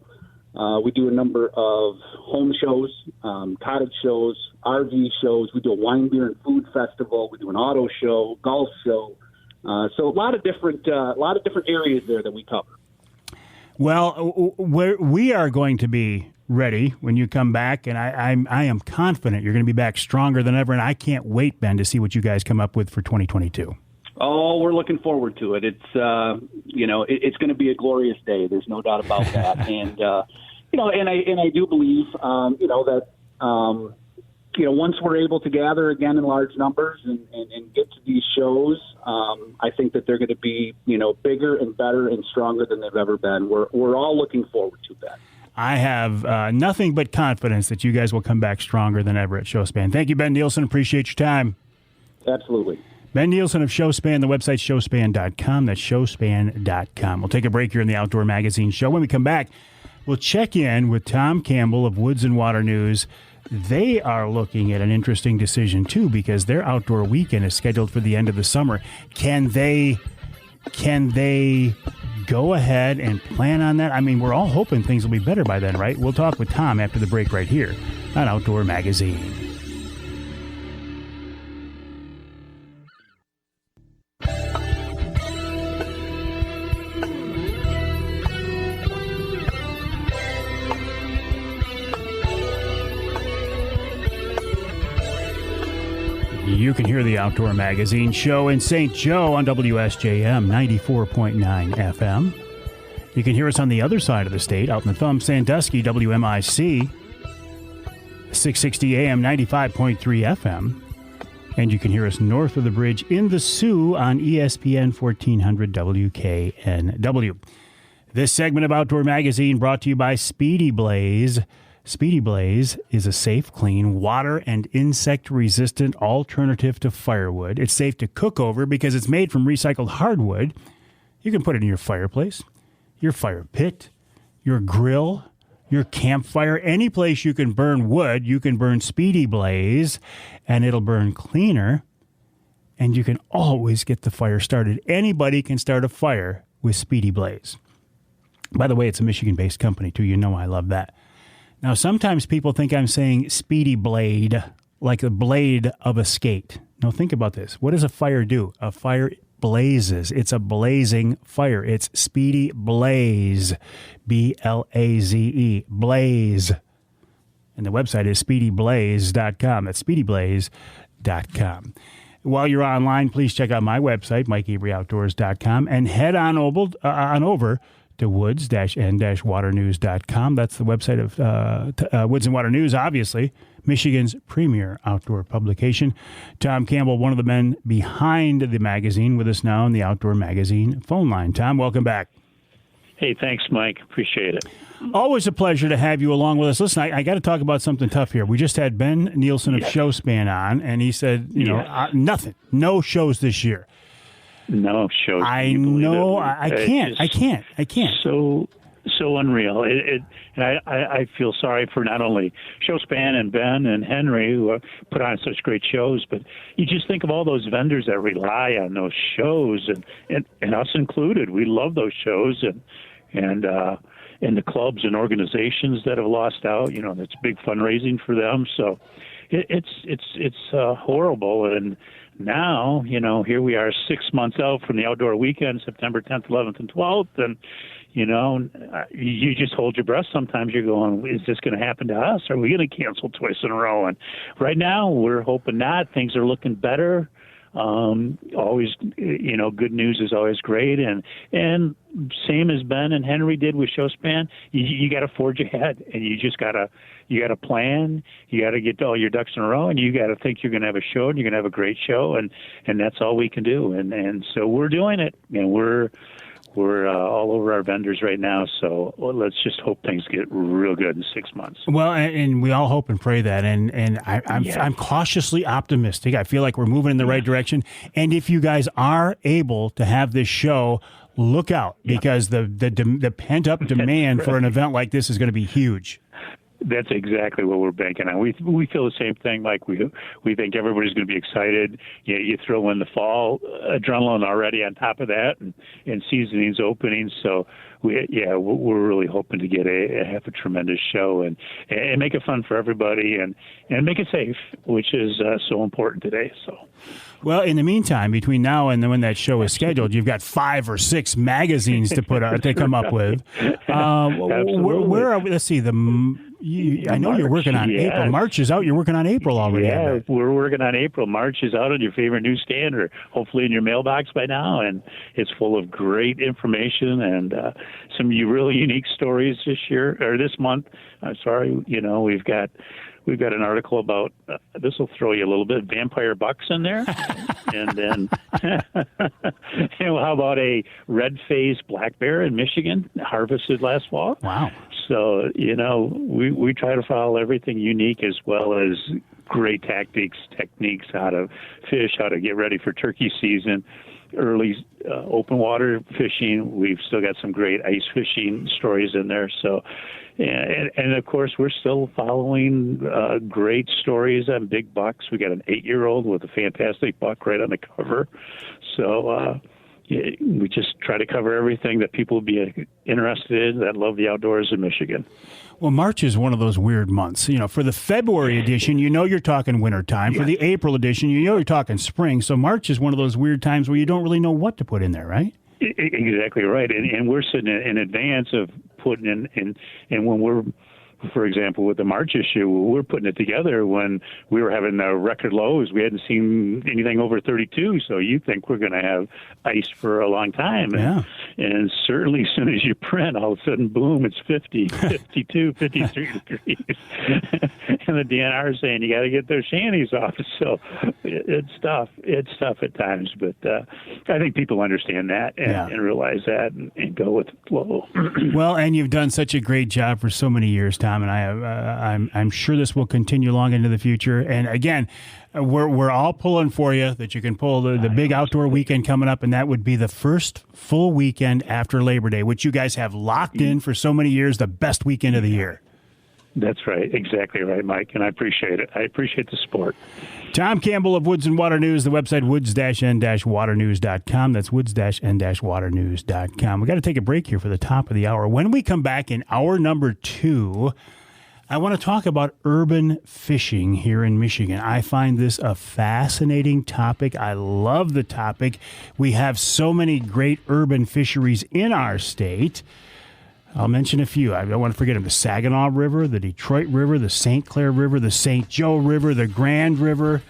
We do a number of home shows, cottage shows, RV shows. We do a wine, beer, and food festival. We do an auto show, golf show. So a lot of different areas there that we cover. Well, we are going to be ready when you come back, and I am confident you're going to be back stronger than ever, and I can't wait, Ben, to see what you guys come up with for 2022. Oh, we're looking forward to it. It's it's going to be a glorious day. There's no doubt about that. And I do believe that once we're able to gather again in large numbers and get to these shows, I think that they're going to be bigger and better and stronger than they've ever been. We're all looking forward to that. I have nothing but confidence that you guys will come back stronger than ever at Showspan. Thank you, Ben Nielsen. Appreciate your time. Absolutely. Ben Nielsen of Showspan, the website showspan.com. That's showspan.com. We'll take a break here in the Outdoor Magazine show. When we come back, we'll check in with Tom Campbell of Woods-n-Waternews. They are looking at an interesting decision, too, because their outdoor weekend is scheduled for the end of the summer. Can they go ahead and plan on that? I mean, we're all hoping things will be better by then, right? We'll talk with Tom after the break right here on Outdoor Magazine. You can hear the Outdoor Magazine show in St. Joe on WSJM 94.9 FM. You can hear us on the other side of the state, out in the Thumb, Sandusky, WMIC 660 AM 95.3 FM. And you can hear us north of the bridge in the Sioux on ESPN 1400 WKNW. This segment of Outdoor Magazine brought to you by Speedy Blaze. Speedy Blaze is a safe, clean, water and insect-resistant alternative to firewood. It's safe to cook over because it's made from recycled hardwood. You can put it in your fireplace, your fire pit, your grill, your campfire, any place you can burn wood, you can burn Speedy Blaze, and it'll burn cleaner, and you can always get the fire started. Anybody can start a fire with Speedy Blaze. By the way, it's a Michigan-based company, too. You know I love that. Now, sometimes people think I'm saying Speedy Blade, like the blade of a skate. Now, think about this. What does a fire do? A fire blazes. It's a blazing fire. It's Speedy Blaze, B-L-A-Z-E, Blaze. And the website is speedyblaze.com. That's speedyblaze.com. While you're online, please check out my website, MikeAveryOutdoors.com, and head on over to woods-n-waternews.com. That's the website of Woods-n-Waternews, obviously, Michigan's premier outdoor publication. Tom Campbell, one of the men behind the magazine, with us now on the Outdoor Magazine phone line. Tom, welcome back. Hey, thanks, Mike. Appreciate it. Always a pleasure to have you along with us. Listen, I got to talk about something tough here. We just had Ben Nielsen of Showspan on, and he said, nothing, no shows this year. No shows. I know. I can't. So unreal. And I feel sorry for not only Showspan and Ben and Henry, who put on such great shows, but you just think of all those vendors that rely on those shows, and us included. We love those shows, and the clubs and organizations that have lost out. That's big fundraising for them. So it's horrible. And now, here we are 6 months out from the outdoor weekend, September 10th, 11th, and 12th. And, you just hold your breath. Sometimes you're going, is this going to happen to us? Are we going to cancel twice in a row? And right now we're hoping not. Things are looking better. Always, good news is always great. And same as Ben and Henry did with Showspan, you got to forge ahead, and you got to plan. You got to get all your ducks in a row, and you got to think you're going to have a show, and you're going to have a great show, and that's all we can do. And so we're doing it, and we're we're all over our vendors right now. So let's just hope things get real good in 6 months. Well, and we all hope and pray that. And I'm cautiously optimistic. I feel like we're moving in the right direction. And if you guys are able to have this show, look out, because the pent-up demand for an event like this is going to be huge. That's exactly what we're banking on. We feel the same thing. Like we think everybody's going to be excited. You throw in the fall adrenaline already on top of that, and seasoning's opening. So we're really hoping to get have a tremendous show and make it fun for everybody and make it safe, which is so important today. So. Well, in the meantime, between now and when that show is scheduled, you've got 5 or 6 magazines to put out, to come up with. Where are we? Let's see. I know you're working on April. March is out. You're working on April already. Yeah, we're working on April. March is out on your favorite newsstand, or hopefully in your mailbox by now, and it's full of great information and some really unique stories this month. I'm sorry, we've got an article about, this will throw you a little bit, vampire bucks in there. And then how about a red-faced black bear in Michigan harvested last fall? Wow. So, we try to follow everything unique, as well as great techniques, how to fish, how to get ready for turkey season, early open water fishing. We've still got some great ice fishing stories in there. So, and of course, we're still following great stories on big bucks. We got an 8-year-old with a fantastic buck right on the cover. So we just try to cover everything that people would be interested in that love the outdoors in Michigan. Well, March is one of those weird months. For the February edition, you're talking wintertime. For the April edition, you're talking spring. So March is one of those weird times where you don't really know what to put in there, right? Exactly right. And we're sitting in advance of putting in and when we're, for example, with the March issue, we're putting it together when we were having record lows. We hadn't seen anything over 32, so you think we're going to have ice for a long time. And certainly as soon as you print, all of a sudden, boom, it's 50, 52, 53 degrees. And the DNR is saying you got to get those shanties off. So it's tough. It's tough at times, but I think people understand that and realize that and go with the flow. Well, and you've done such a great job for so many years, Tom, and I'm sure this will continue long into the future. And again, we're all pulling for you that you can pull the big outdoor weekend coming up, and that would be the first full weekend after Labor Day, which you guys have locked in for so many years, the best weekend of the year. That's right. Exactly right, Mike, and I appreciate it. I appreciate the support. Tom Campbell of Woods-n-Waternews, the website woods-n-waternews.com. That's woods-n-waternews.com. We got to take a break here for the top of the hour. When we come back in hour number 2, I want to talk about urban fishing here in Michigan. I find this a fascinating topic. I love the topic. We have so many great urban fisheries in our state. I'll mention a few. I don't want to forget them. The Saginaw River, the Detroit River, the St. Clair River, the St. Joe River, the Grand River.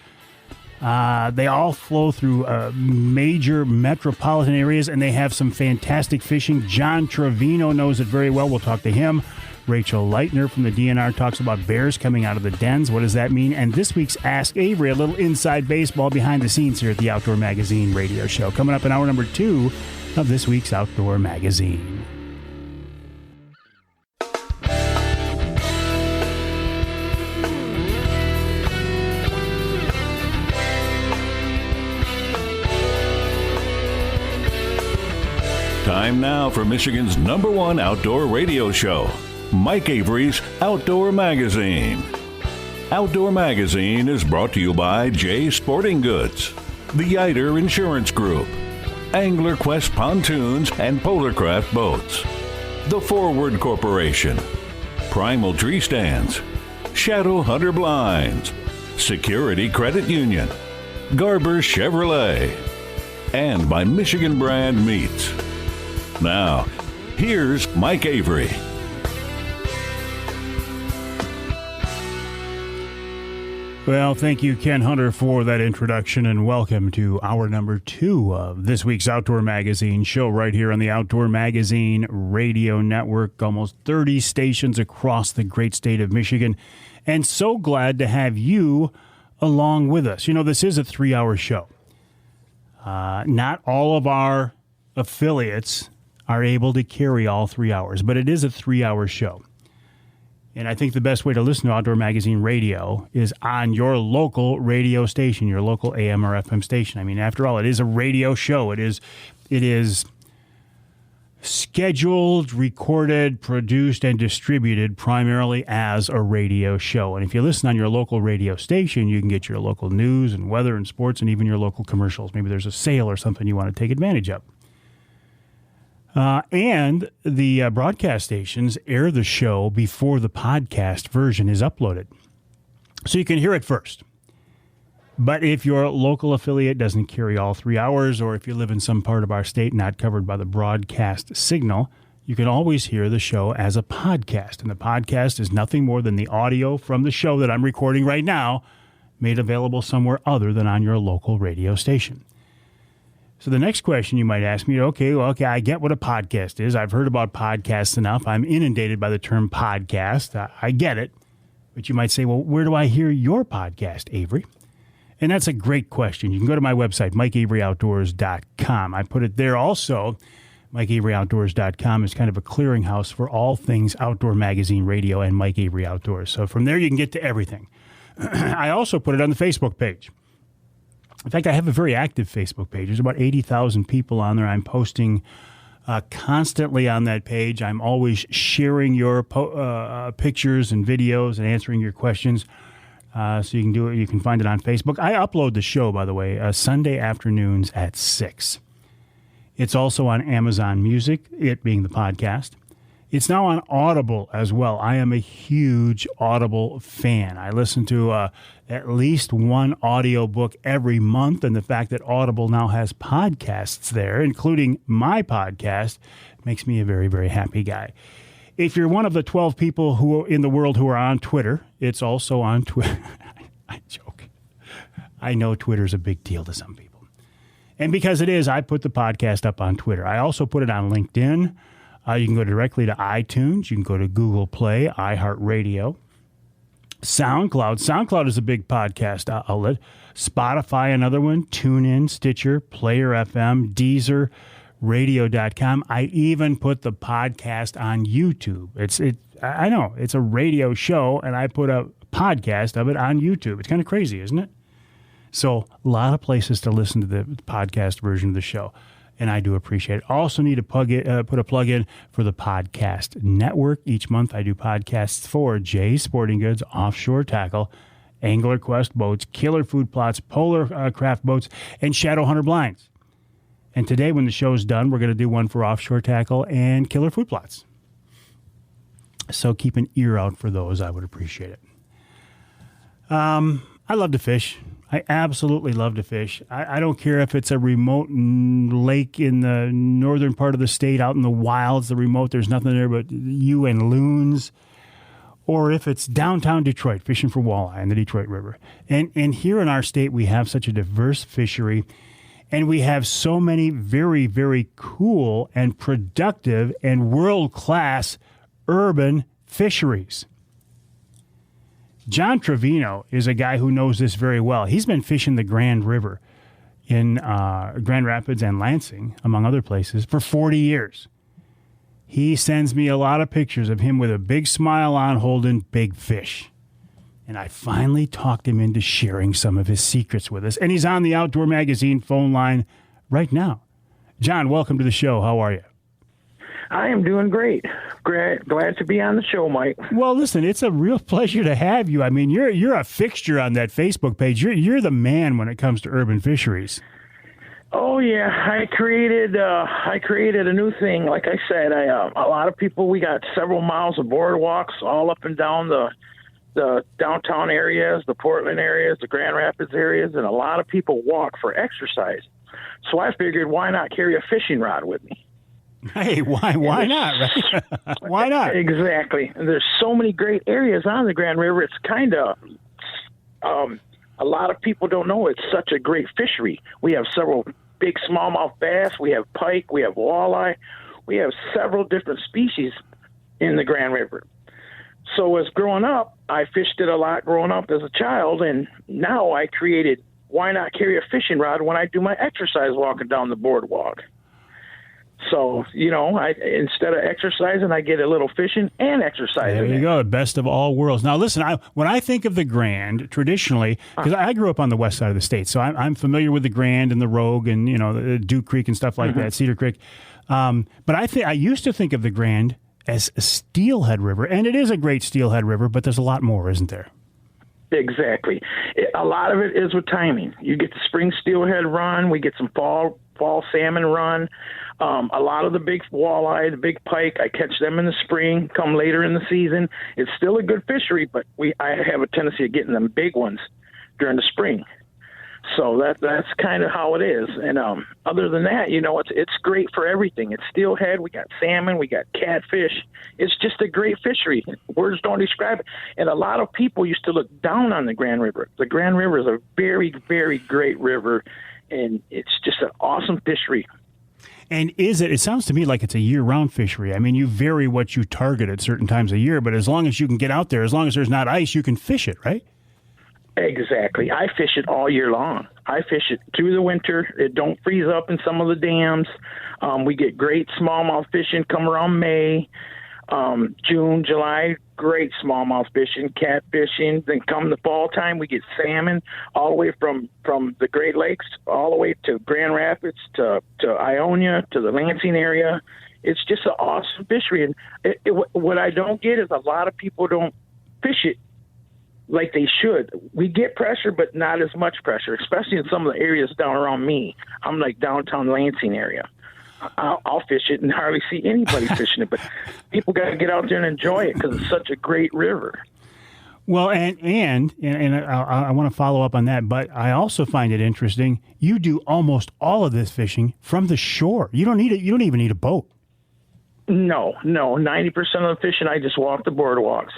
They all flow through major metropolitan areas, and they have some fantastic fishing. Johne Trevino knows it very well. We'll talk to him. Rachel Leightner from the DNR talks about bears coming out of the dens. What does that mean? And this week's Ask Avery, a little inside baseball behind the scenes here at the Outdoor Magazine radio show. Coming up in hour number 2 of this week's Outdoor Magazine. Time now for Michigan's #1 outdoor radio show, Mike Avery's Outdoor Magazine. Outdoor Magazine is brought to you by J Sporting Goods, the Yeiter Insurance Group, Angler Quest Pontoons and Polarcraft Boats, The Forward Corporation, Primal Tree Stands, Shadow Hunter Blinds, Security Credit Union, Garber Chevrolet, and by Michigan Brand Meats. Now, here's Mike Avery. Well, thank you, Ken Hunter, for that introduction, and welcome to hour number 2 of this week's Outdoor Magazine show right here on the Outdoor Magazine radio network. Almost 30 stations across the great state of Michigan, and so glad to have you along with us. This is a 3-hour show. Not all of our affiliates are able to carry all 3 hours, but it is a 3-hour show. And I think the best way to listen to Outdoor Magazine Radio is on your local radio station, your local AM or FM station. I mean, after all, it is a radio show. It is scheduled, recorded, produced, and distributed primarily as a radio show. And if you listen on your local radio station, you can get your local news and weather and sports and even your local commercials. Maybe there's a sale or something you want to take advantage of. And the broadcast stations air the show before the podcast version is uploaded. So you can hear it first. But if your local affiliate doesn't carry all 3 hours, or if you live in some part of our state not covered by the broadcast signal, you can always hear the show as a podcast. And the podcast is nothing more than the audio from the show that I'm recording right now, made available somewhere other than on your local radio station. So the next question you might ask me, okay, I get what a podcast is. I've heard about podcasts enough. I'm inundated by the term podcast. I get it. But you might say, well, where do I hear your podcast, Avery? And that's a great question. You can go to my website, MikeAveryOutdoors.com. I put it there also. MikeAveryOutdoors.com is kind of a clearinghouse for all things Outdoor Magazine Radio and Mike Avery Outdoors. So from there, you can get to everything. I also put it on the Facebook page. In fact, I have a very active Facebook page. There's about 80,000 people on there. I'm posting constantly on that page. I'm always sharing your pictures and videos and answering your questions. So you can do it. You can find it on Facebook. I upload the show, by the way, Sunday afternoons at 6. It's also on Amazon Music, it being the podcast. It's now on Audible as well. I am a huge Audible fan. I listen to at least one audiobook every month, and the fact that Audible now has podcasts there, including my podcast, makes me a very, very happy guy. If you're one of the 12 people who in the world who are on Twitter, it's also on Twitter. I joke. I know Twitter's a big deal to some people. And because it is, I put the podcast up on Twitter. I also put it on LinkedIn. You can go directly to iTunes. You can go to Google Play, iHeartRadio, SoundCloud. SoundCloud is a big podcast outlet. Spotify, another one. TuneIn, Stitcher, Player FM, Deezer, Radio.com. I even put the podcast on YouTube. I know, it's a radio show, and I put a podcast of it on YouTube. It's kind of crazy, isn't it? So a lot of places to listen to the podcast version of the show. And I do appreciate it. Also need to put a plug in for the podcast network. Each month I do podcasts for Jay's Sporting Goods, Offshore Tackle, Angler Quest Boats, Killer Food Plots, Polar Craft Boats, and Shadow Hunter Blinds. And today when the show's done, we're going to do one for Offshore Tackle and Killer Food Plots. So keep an ear out for those. I would appreciate it. I love to fish. I absolutely love to fish. I don't care if it's a remote lake in the northern part of the state, out in the wilds, the remote, there's nothing there but you and loons, or if it's downtown Detroit, fishing for walleye in the Detroit River. And here in our state, we have such a diverse fishery, and we have so many very, very cool and productive and world-class urban fisheries. Johne Trevino is a guy who knows this very well. He's been fishing the Grand River in Grand Rapids and Lansing, among other places, for 40 years. He sends me a lot of pictures of him with a big smile on holding big fish. And I finally talked him into sharing some of his secrets with us. And he's on the Outdoor Magazine phone line right now. John, welcome to the show. How are you? I am doing great. Glad to be on the show, Mike. Well, listen, it's a real pleasure to have you. I mean, you're a fixture on that Facebook page. You're the man when it comes to urban fisheries. Oh yeah, I created a new thing. Like I said, a lot of people. We got several miles of boardwalks all up and down the downtown areas, the Portland areas, the Grand Rapids areas, and a lot of people walk for exercise. So I figured, why not carry a fishing rod with me? Hey, why not, right? Why not? Exactly. There's so many great areas on the Grand River. It's kind of, a lot of people don't know it's such a great fishery. We have several big smallmouth bass. We have pike. We have walleye. We have several different species in the Grand River. So as growing up, I fished it a lot growing up as a child, and now I created, why not carry a fishing rod when I do my exercise walking down the boardwalk? So, instead of exercising, I get a little fishing and exercising. There you go, best of all worlds. Now, listen, when I think of the Grand, traditionally, because I grew up on the west side of the state, so I'm familiar with the Grand and the Rogue and, the Duke Creek and stuff like that, Cedar Creek. But I used to think of the Grand as a steelhead river, and it is a great steelhead river, but there's a lot more, isn't there? Exactly. A lot of it is with timing. You get the spring steelhead run. We get some fall salmon run. A lot of the big walleye, the big pike, I catch them in the spring, come later in the season. It's still a good fishery, but I have a tendency of getting them big ones during the spring. So that's kind of how it is. And other than that, it's great for everything. It's steelhead. We got salmon. We got catfish. It's just a great fishery. Words don't describe it. And a lot of people used to look down on the Grand River. The Grand River is a very, very great river, and it's just an awesome fishery. And it sounds to me like it's a year-round fishery. I mean, you vary what you target at certain times of year, but as long as you can get out there, as long as there's not ice, you can fish it, right? Exactly. I fish it all year long. I fish it through the winter. It don't freeze up in some of the dams. We get great smallmouth fishing come around May, June, July. Great smallmouth fishing, cat fishing. Then come the fall time, we get salmon all the way from the Great Lakes all the way to Grand Rapids to Ionia to the Lansing area. It's just an awesome fishery. And what I don't get is a lot of people don't fish it like they should. We get pressure, but not as much pressure, especially in some of the areas down around me. I'm like downtown Lansing area. I'll fish it and hardly see anybody fishing it, but people got to get out there and enjoy it because it's such a great river. Well, and I want to follow up on that, but I also find it interesting. You do almost all of this fishing from the shore. You don't even need a boat. No. 90% of the fishing, I just walk the boardwalks.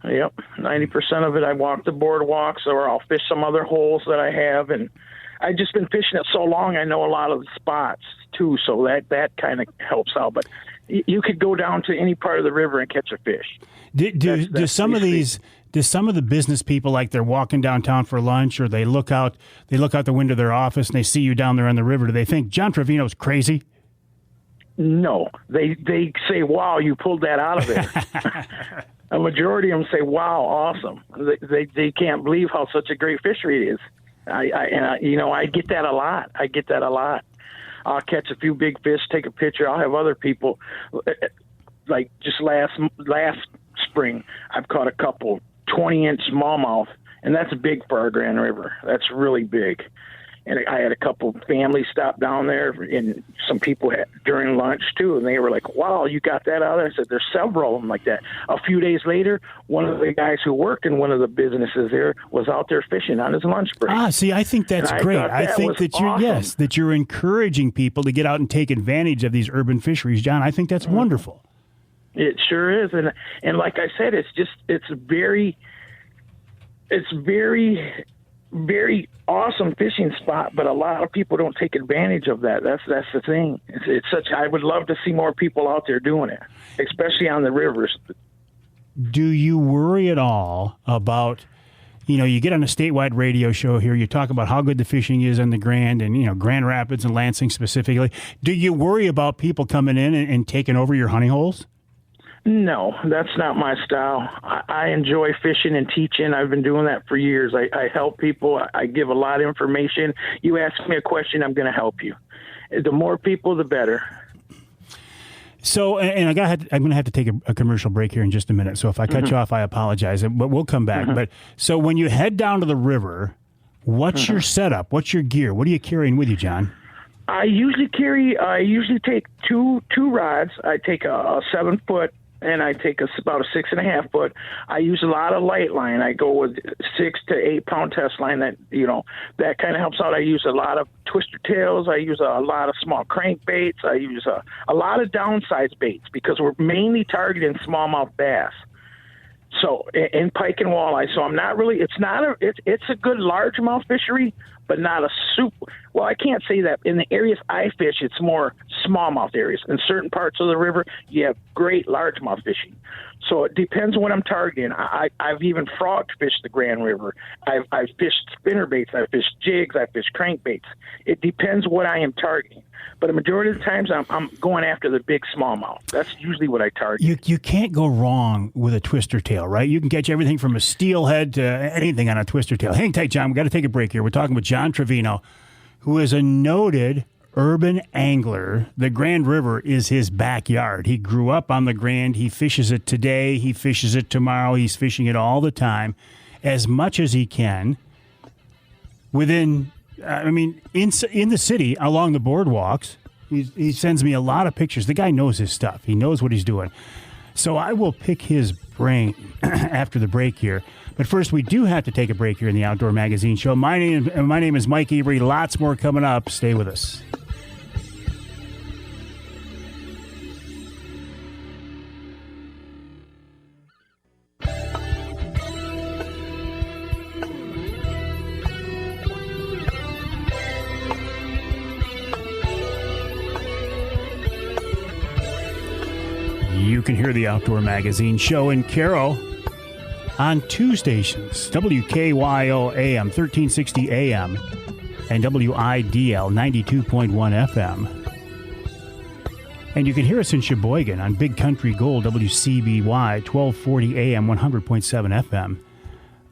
Yep, 90% of it I walk the boardwalks, or I'll fish some other holes that I have, and I've just been fishing it so long I know a lot of the spots too, so that kind of helps out. But you could go down to any part of the river and catch a fish. Do some of the business people, like they're walking downtown for lunch, or they look out the window of their office and they see you down there on the river, do they think Johne Trevino's crazy? No, they say, "Wow, you pulled that out of there." A majority of them say, "Wow, awesome!" They can't believe how such a great fishery it is. I get that a lot. I'll catch a few big fish, take a picture. I'll have other people, like just last spring, I've caught a couple 20-inch smallmouth, and that's big for our Grand River. That's really big. And I had a couple families stop down there, and some people during lunch too, and they were like, "Wow, you got that out there?" I said, "There's several of them like that." A few days later, one of the guys who worked in one of the businesses there was out there fishing on his lunch break. See, I think that's great. I think that awesome. that you're encouraging people to get out and take advantage of these urban fisheries, John. I think that's wonderful. It sure is, and like I said, it's very very awesome fishing spot, but a lot of people don't take advantage of that. That's the thing. I would love to see more people out there doing it, especially on the rivers. Do you worry at all about, you get on a statewide radio show here, you talk about how good the fishing is in the Grand and, Grand Rapids and Lansing specifically. Do you worry about people coming in and taking over your honey holes? No, that's not my style. I enjoy fishing and teaching. I've been doing that for years. I help people. I give a lot of information. You ask me a question, I'm going to help you. The more people, the better. So, and I'm going to have to take a commercial break here in just a minute. So if I cut you off, I apologize, but we'll come back. But so when you head down to the river, what's your setup? What's your gear? What are you carrying with you, John? I usually take two rods. I take a 7-foot, and I take about a 6.5 foot. I use a lot of light line. I go with 6 to 8 pound test line. That kind of helps out. I use a lot of twister tails. I use a lot of small crankbaits. I use a lot of downsized baits because we're mainly targeting smallmouth bass. So in pike and walleye. So I'm not really. It's a good largemouth fishery, but not a super. Well, I can't say that. In the areas I fish, it's more smallmouth areas. In certain parts of the river, you have great largemouth fishing. So it depends on what I'm targeting. I've even frog fished the Grand River. I've fished spinnerbaits. I've fished jigs. I've fished crankbaits. It depends what I am targeting. But the majority of the times, I'm going after the big smallmouth. That's usually what I target. You can't go wrong with a twister tail, right? You can catch everything from a steelhead to anything on a twister tail. Hang tight, John. We've got to take a break here. We're talking with Johne Trevino, who is a noted urban angler. The Grand River is his backyard. He grew up on the Grand. He fishes it today. He fishes it tomorrow. He's fishing it all the time, as much as he can. Within, in the city, along the boardwalks, he sends me a lot of pictures. The guy knows his stuff. He knows what he's doing. So I will pick his brain after the break here. But first, we do have to take a break here in the Outdoor Magazine Show. My name is Mike Avery. Lots more coming up. Stay with us. You can hear the Outdoor Magazine Show in Caro on two stations, WKYO AM 1360 AM and WIDL 92.1 FM. And you can hear us in Sheboygan on Big Country Gold, WCBY 1240 AM 100.7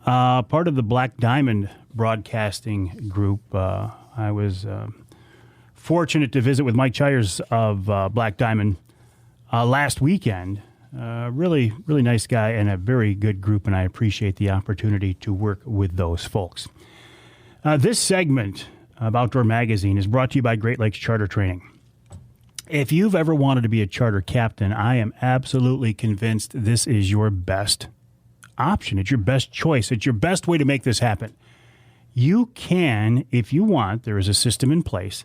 FM. Part of the Black Diamond Broadcasting Group. I was fortunate to visit with Mike Chires of Black Diamond last weekend. Really nice guy and a very good group, and I appreciate the opportunity to work with those folks. This segment of Outdoor Magazine is brought to you by Great Lakes Charter Training. If you've ever wanted to be a charter captain, I am absolutely convinced this is your best option. It's your best choice. It's your best way to make this happen. You can, if you want, there is a system in place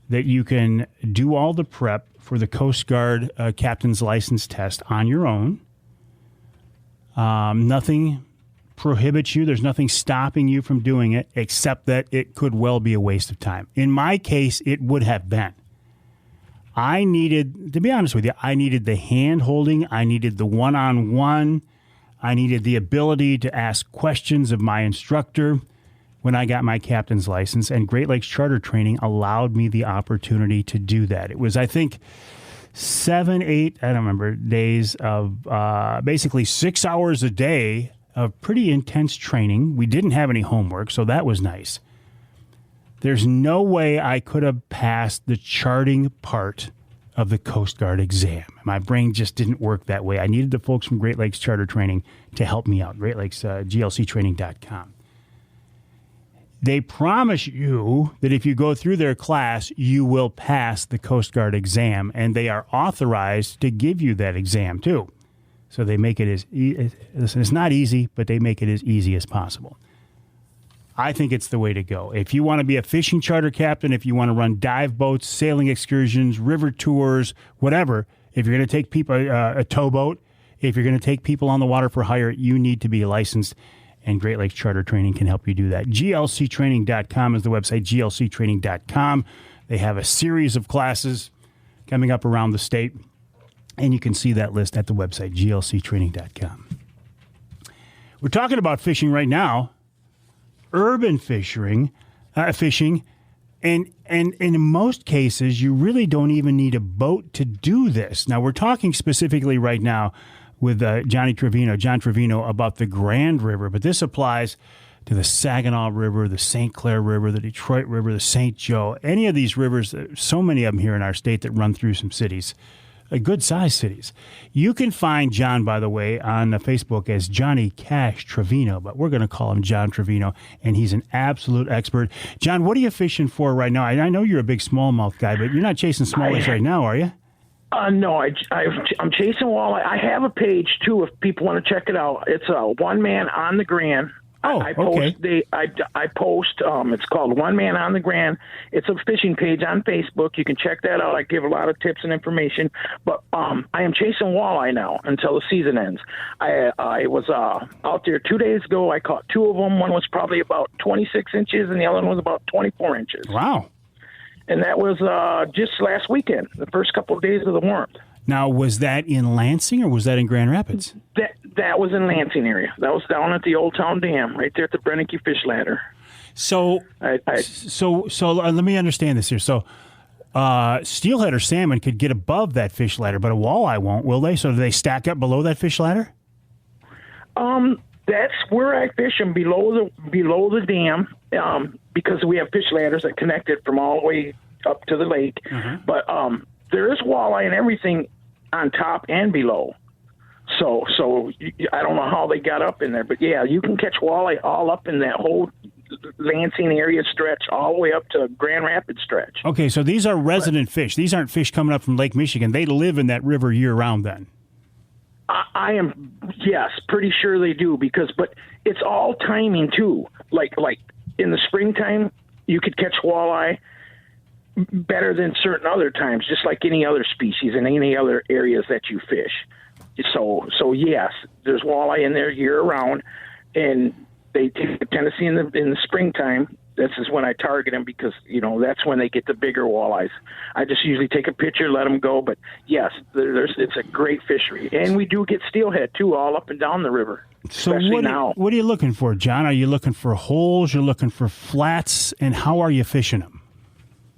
that you can do all the prep for the Coast Guard captain's license test on your own. Nothing prohibits you. There's nothing stopping you from doing it, except that it could well be a waste of time. In my case, it would have been. I needed, to be honest with you, I needed the hand-holding. I needed the one-on-one. I needed the ability to ask questions of my instructor when I got my captain's license, and Great Lakes Charter Training allowed me the opportunity to do that. It was, I think, 7, 8, I don't remember, days of basically 6 hours a day of pretty intense training. We didn't have any homework, so that was nice. There's no way I could have passed the charting part of the Coast Guard exam. My brain just didn't work that way. I needed the folks from Great Lakes Charter Training to help me out, Great Lakes, GLCtraining.com. They promise you that if you go through their class, you will pass the Coast Guard exam, and they are authorized to give you that exam, too. So they make it listen, it's not easy, but they make it as easy as possible. I think it's the way to go. If you want to be a fishing charter captain, if you want to run dive boats, sailing excursions, river tours, whatever, if you're going to take people a towboat, if you're going to take people on the water for hire, you need to be licensed, and Great Lakes Charter Training can help you do that. GLCtraining.com is the website, GLCtraining.com. They have a series of classes coming up around the state, and you can see that list at the website, GLCtraining.com. We're talking about fishing right now. Urban fishing, and in most cases, you really don't even need a boat to do this. Now, we're talking specifically right now with Johne Trevino, about the Grand River, but this applies to the Saginaw River, the St. Clair River, the Detroit River, the St. Joe, any of these rivers, so many of them here in our state that run through some cities. Good-sized cities. You can find John, by the way, on Facebook as Johnny Cash Trevino, but we're going to call him Johne Trevino, and he's an absolute expert. John, what are you fishing for right now? I know you're a big smallmouth guy, but you're not chasing smallies right now, are you? No, I'm chasing walleye. I have a page, too, if people want to check it out. It's a One Man on the Grand. I post. It's called One Man on the Grand. It's a fishing page on Facebook. You can check that out. I give a lot of tips and information. But I am chasing walleye now until the season ends. I was out there 2 days ago. I caught two of them. One was probably about 26 inches, and the other one was about 24 inches. Wow. And that was just last weekend, the first couple of days of the warmth. Now, was that in Lansing or was that in Grand Rapids? That was in Lansing area. That was down at the Old Town Dam, right there at the Brennecke Fish Ladder. So, so let me understand this here. So, steelhead or salmon could get above that fish ladder, but a walleye won't, will they? So, do they stack up below that fish ladder? That's where I fish them below the dam, because we have fish ladders that connect it from all the way up to the lake. But there is walleye and everything on top and below. So I don't know how they got up in there, but yeah, you can catch walleye all up in that whole Lansing area stretch, all the way up to Grand Rapids stretch. Okay, so these are resident fish. These aren't fish coming up from Lake Michigan. They live in that river year round then. I am, yes, pretty sure they do, but it's all timing too. Like in the springtime, you could catch walleye better than certain other times, just like any other species in any other areas that you fish. So yes, there's walleye in there year round, and they take a tendency in the springtime. This is when I target them because, that's when they get the bigger walleyes. I just usually take a picture, let them go. But, yes, it's a great fishery. And we do get steelhead, too, all up and down the river, especially now. What are you looking for, John? Are you looking for holes? You're looking for flats? And how are you fishing them?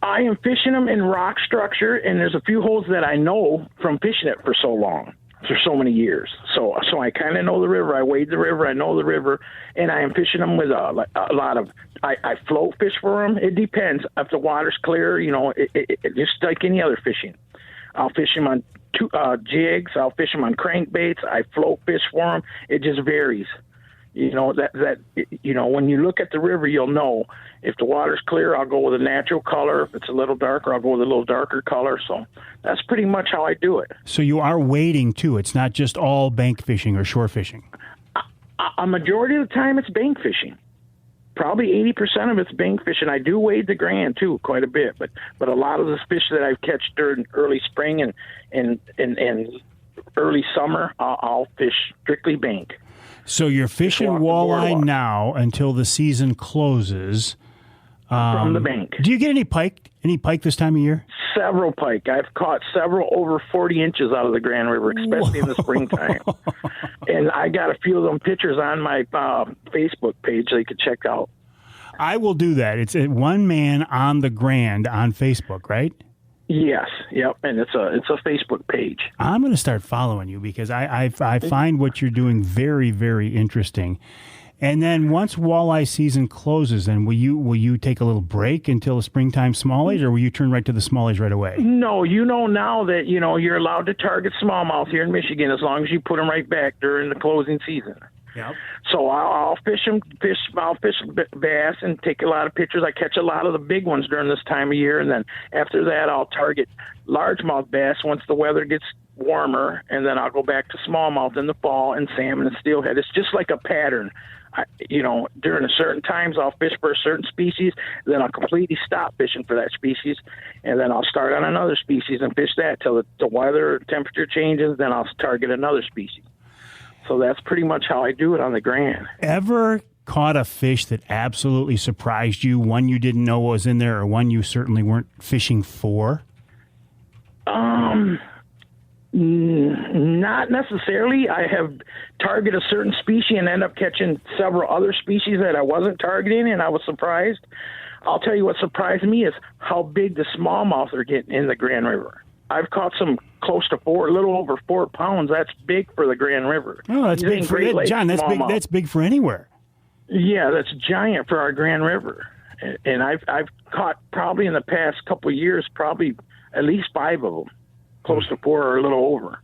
I am fishing them in rock structure, and there's a few holes that I know from fishing it for so long. For so many years. So I kind of know the river. I wade the river. I know the river. And I am fishing them with a lot of, I float fish for them. It depends. If the water's clear, it just like any other fishing. I'll fish them on jigs. I'll fish them on crankbaits. I float fish for them. It just varies. When you look at the river, you'll know. If the water's clear, I'll go with a natural color. If it's a little darker, I'll go with a little darker color. So that's pretty much how I do it. So you are wading, too. It's not just all bank fishing or shore fishing. A majority of the time, it's bank fishing. Probably 80% of it's bank fishing. I do wade the Grand, too, quite a bit. But a lot of the fish that I catch during early spring and early summer, I'll fish strictly bank. So you're fishing walleye now until the season closes. From the bank. Do you get any pike? Any pike this time of year? Several pike. I've caught several over 40 inches out of the Grand River, especially in the springtime. And I got a few of them pictures on my Facebook page that you can check out. I will do that. It's One Man on the Grand on Facebook, right? Yes, yep, and it's a Facebook page. I'm going to start following you because I find what you're doing very, very interesting. And then once walleye season closes, then will you take a little break until the springtime smallies, or will you turn right to the smallies right away? No, now that you're allowed to target smallmouth here in Michigan as long as you put them right back during the closing season. Yep. So I'll fish bass and take a lot of pictures. I catch a lot of the big ones during this time of year, and then after that I'll target largemouth bass once the weather gets warmer, and then I'll go back to smallmouth in the fall and salmon and steelhead. It's just like a pattern. During a certain times I'll fish for a certain species, then I'll completely stop fishing for that species, and then I'll start on another species and fish that till the weather temperature changes, then I'll target another species. So that's pretty much how I do it on the Grand. Ever caught a fish that absolutely surprised you, one you didn't know was in there, or one you certainly weren't fishing for? Not necessarily. I have targeted a certain species and end up catching several other species that I wasn't targeting, and I was surprised. I'll tell you what surprised me is how big the smallmouth are getting in the Grand River. I've caught some close to a little over 4 pounds. That's big for the Grand River. Oh, that's big for it, John. That's big for anywhere. Yeah, that's giant for our Grand River. And I've caught probably in the past couple of years, probably at least 5 of them, close to 4 or a little over.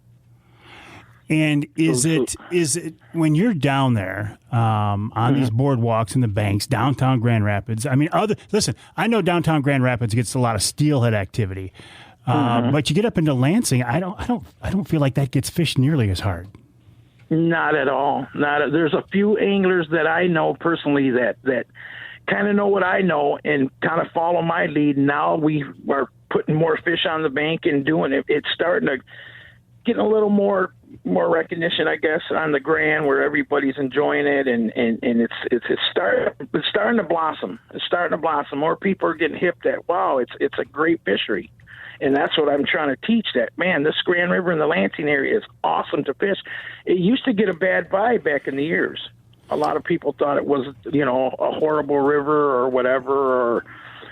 And is it when you're down there on these boardwalks and the banks, downtown Grand Rapids? I mean, listen, I know downtown Grand Rapids gets a lot of steelhead activity. But you get up into Lansing, I don't feel like that gets fished nearly as hard. Not at all. There's a few anglers that I know personally that kind of know what I know and kind of follow my lead. Now we are putting more fish on the bank and doing it. It's starting to getting a little more recognition, I guess, on the Grand, where everybody's enjoying it, and it's starting to blossom. It's starting to blossom. More people are getting hip that, wow, it's a great fishery. And that's what I'm trying to teach, that, man, this Grand River in the Lansing area is awesome to fish. It used to get a bad vibe back in the years. A lot of people thought it was, a horrible river or whatever, or,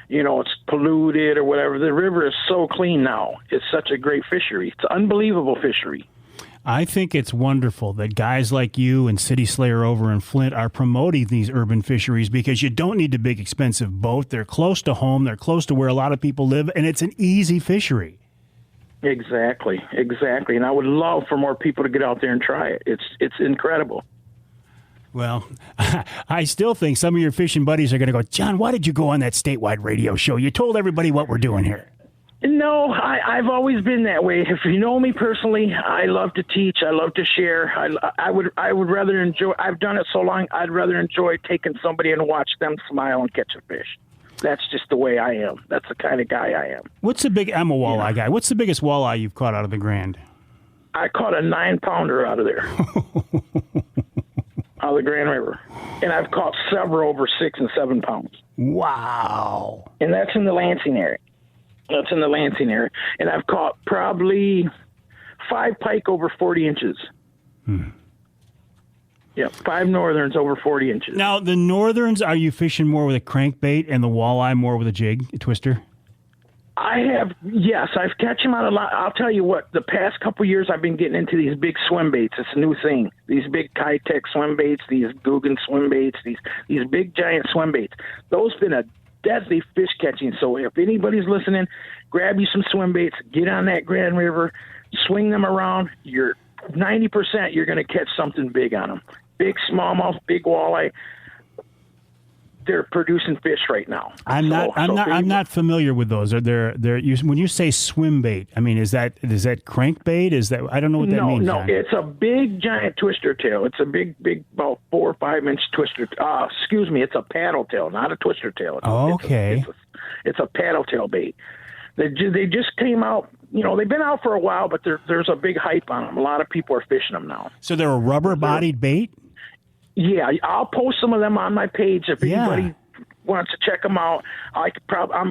it's polluted or whatever. The river is so clean now. It's such a great fishery. It's an unbelievable fishery. I think it's wonderful that guys like you and City Slayer over in Flint are promoting these urban fisheries, because you don't need a big, expensive boat. They're close to home. They're close to where a lot of people live, and it's an easy fishery. Exactly. And I would love for more people to get out there and try it. It's incredible. Well, I still think some of your fishing buddies are going to go, John, why did you go on that statewide radio show? You told everybody what we're doing here. No, I've always been that way. If you know me personally, I love to teach. I love to share. I would rather enjoy. I've done it so long. I'd rather enjoy taking somebody and watch them smile and catch a fish. That's just the way I am. That's the kind of guy I am. What's the big I'm a walleye guy? What's the biggest walleye you've caught out of the Grand? I caught a 9-pounder out of there, out of the Grand River, and I've caught several over 6 and 7 pounds. Wow! And that's in the Lansing area. And I've caught probably 5 pike over 40 inches. Yeah, 5 northerns over 40 inches. Now, the northerns, are you fishing more with a crankbait and the walleye more with a jig, a twister? Yes, I've catch them on a lot. I'll tell you what, the past couple years I've been getting into these big swim baits. It's a new thing. These big Kitech swim baits, these Guggen swim baits, these big giant swim baits. Those been a deadly fish catching. So if anybody's listening, grab you some swim baits, get on that Grand River, swing them around. You're 90% you're going to catch something big on them. Big smallmouth, big walleye. They're producing fish right now. I'm not familiar with those. Are there when you say swim bait, I mean, is that crankbait? Is that, I don't know what that means. No, John. it's a big giant twister tail. It's a big about 4 or 5 inch twister. It's a paddle tail, not a twister tail. It's a paddle tail bait. They just came out. They've been out for a while, but there's a big hype on them. A lot of people are fishing them now. So they're a rubber bodied bait. Yeah, I'll post some of them on my page if anybody wants to check them out.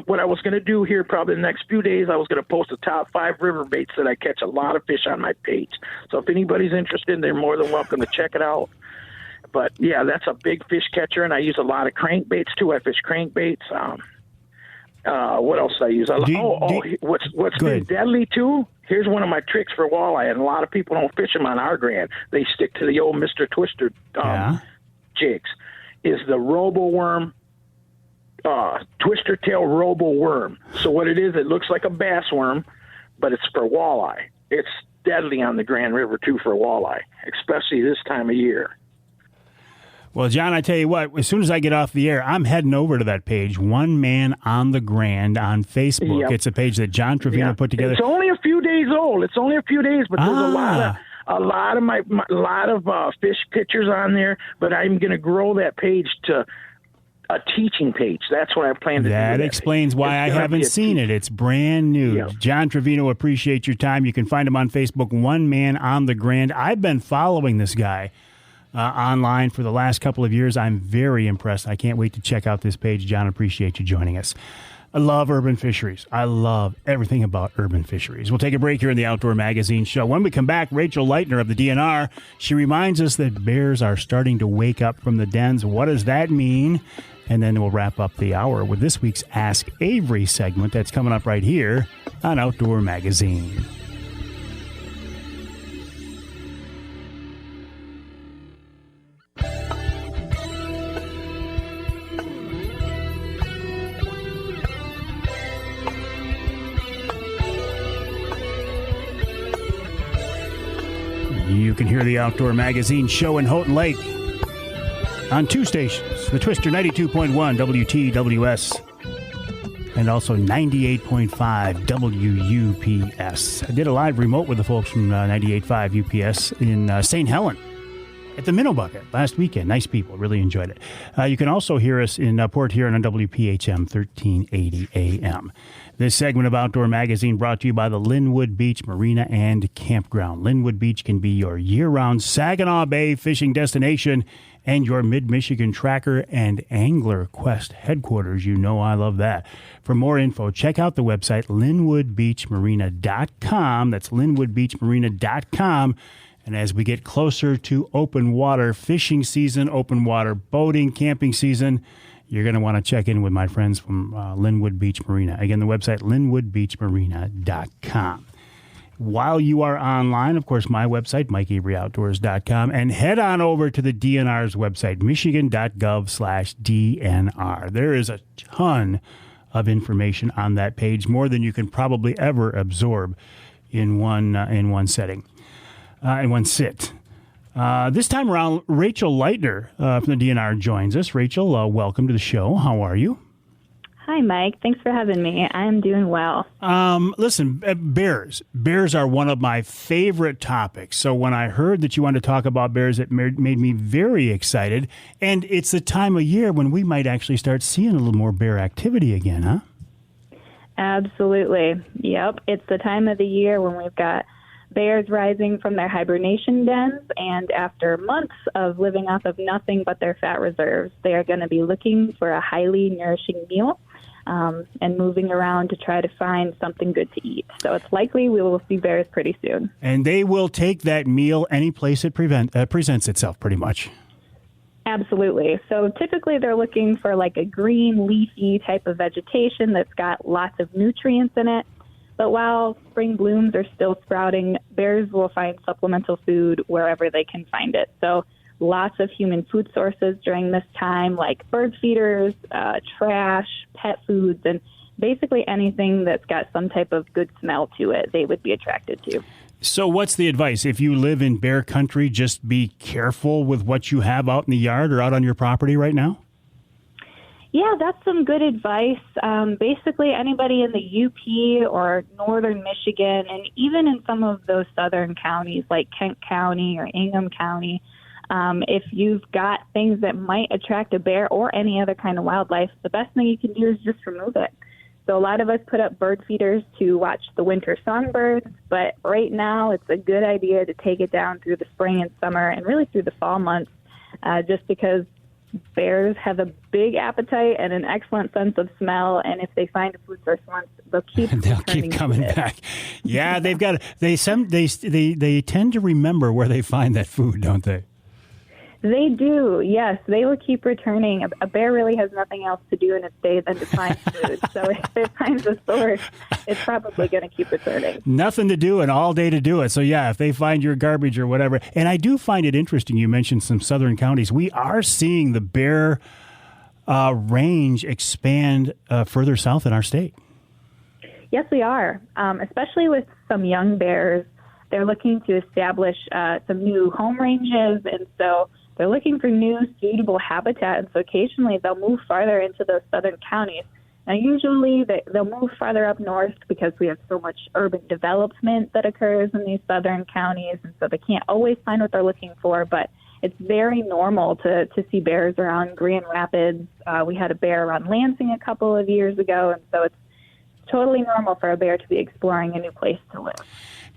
What I was going to do here probably the next few days, I was going to post the top 5 river baits that I catch a lot of fish on my page. So if anybody's interested, they're more than welcome to check it out. But, yeah, that's a big fish catcher, and I use a lot of crankbaits, too. I fish crankbaits. What else do I use? What's been deadly, too? Here's one of my tricks for walleye, and a lot of people don't fish them on our Grand. They stick to the old Mr. Twister jigs. Is the Robo Worm, twister tail Robo Worm. So what it is, it looks like a bass worm, but it's for walleye. It's deadly on the Grand River, too, for walleye, especially this time of year. Well, John, I tell you what, as soon as I get off the air, I'm heading over to that page, One Man on the Grand on Facebook. Yep. It's a page that John Trevino put together. It's only a few days old. It's only a few days, but there's a lot of fish pictures on there. But I'm going to grow that page to a teaching page. That's what I plan to do. That explains why I haven't seen it. It's brand new. Yeah. John Trevino, appreciate your time. You can find him on Facebook, One Man on the Grand. I've been following this guy online for the last couple of years. I'm very impressed. I can't wait to check out this page. John, appreciate you joining us. I love urban fisheries. I love everything about urban fisheries. We'll take a break here in the Outdoor Magazine show. When we come back, Rachel Leightner of the DNR, she reminds us that bears are starting to wake up from the dens. What does that mean? And then we'll wrap up the hour with this week's Ask Avery segment that's coming up right here on Outdoor Magazine. You can hear the Outdoor Magazine show in Houghton Lake on 2 stations, the Twister 92.1 WTWS and also 98.5 WUPS. I did a live remote with the folks from 98.5 UPS in St. Helen at the Minnow Bucket last weekend. Nice people. Really enjoyed it. You can also hear us in Port Huron on WPHM 1380 AM. This segment of Outdoor Magazine brought to you by the Linwood Beach Marina and Campground. Linwood Beach can be your year-round Saginaw Bay fishing destination and your Mid-Michigan tracker and angler quest headquarters. You know I love that. For more info, check out the website linwoodbeachmarina.com. That's linwoodbeachmarina.com. And as we get closer to open water fishing season, open water boating, camping season, you're going to want to check in with my friends from Linwood Beach Marina. Again, the website, linwoodbeachmarina.com. While you are online, of course, my website, MikeAveryOutdoors.com, and head on over to the DNR's website, michigan.gov/DNR. There is a ton of information on that page, more than you can probably ever absorb in one setting, in one sit. This time around, Rachel Leightner from the DNR joins us. Rachel, welcome to the show. How are you? Hi, Mike. Thanks for having me. I'm doing well. Listen, bears. Bears are one of my favorite topics. So when I heard that you wanted to talk about bears, it made me very excited. And it's the time of year when we might actually start seeing a little more bear activity again, huh? Absolutely. Yep. It's the time of the year when we've got bears rising from their hibernation dens, and after months of living off of nothing but their fat reserves, they are going to be looking for a highly nourishing meal and moving around to try to find something good to eat. So it's likely we will see bears pretty soon. And they will take that meal any place it presents itself, pretty much. Absolutely. So typically they're looking for like a green, leafy type of vegetation that's got lots of nutrients in it. But while spring blooms are still sprouting, bears will find supplemental food wherever they can find it. So lots of human food sources during this time, like bird feeders, trash, pet foods, and basically anything that's got some type of good smell to it, they would be attracted to. So what's the advice? If you live in bear country, just be careful with what you have out in the yard or out on your property right now? Yeah, that's some good advice. Basically, anybody in the UP or northern Michigan, and even in some of those southern counties like Kent County or Ingham County, if you've got things that might attract a bear or any other kind of wildlife, the best thing you can do is just remove it. So a lot of us put up bird feeders to watch the winter songbirds, but right now it's a good idea to take it down through the spring and summer and really through the fall months, just because bears have a big appetite and an excellent sense of smell, and if they find a food source once, they'll keep coming back. Yeah, they tend to remember where they find that food, don't they? They do, yes. They will keep returning. A bear really has nothing else to do in its day than to find food. So if it finds a source, it's probably going to keep returning. Nothing to do and all day to do it. So, yeah, if they find your garbage or whatever. And I do find it interesting. You mentioned some southern counties. We are seeing the bear range expand further south in our state. Yes, we are, especially with some young bears. They're looking to establish some new home ranges, and so they're looking for new suitable habitat, and so occasionally they'll move farther into those southern counties. Now, usually they'll move farther up north because we have so much urban development that occurs in these southern counties, and so they can't always find what they're looking for, but it's very normal to see bears around Grand Rapids. We had a bear around Lansing a couple of years ago, and so it's totally normal for a bear to be exploring a new place to live.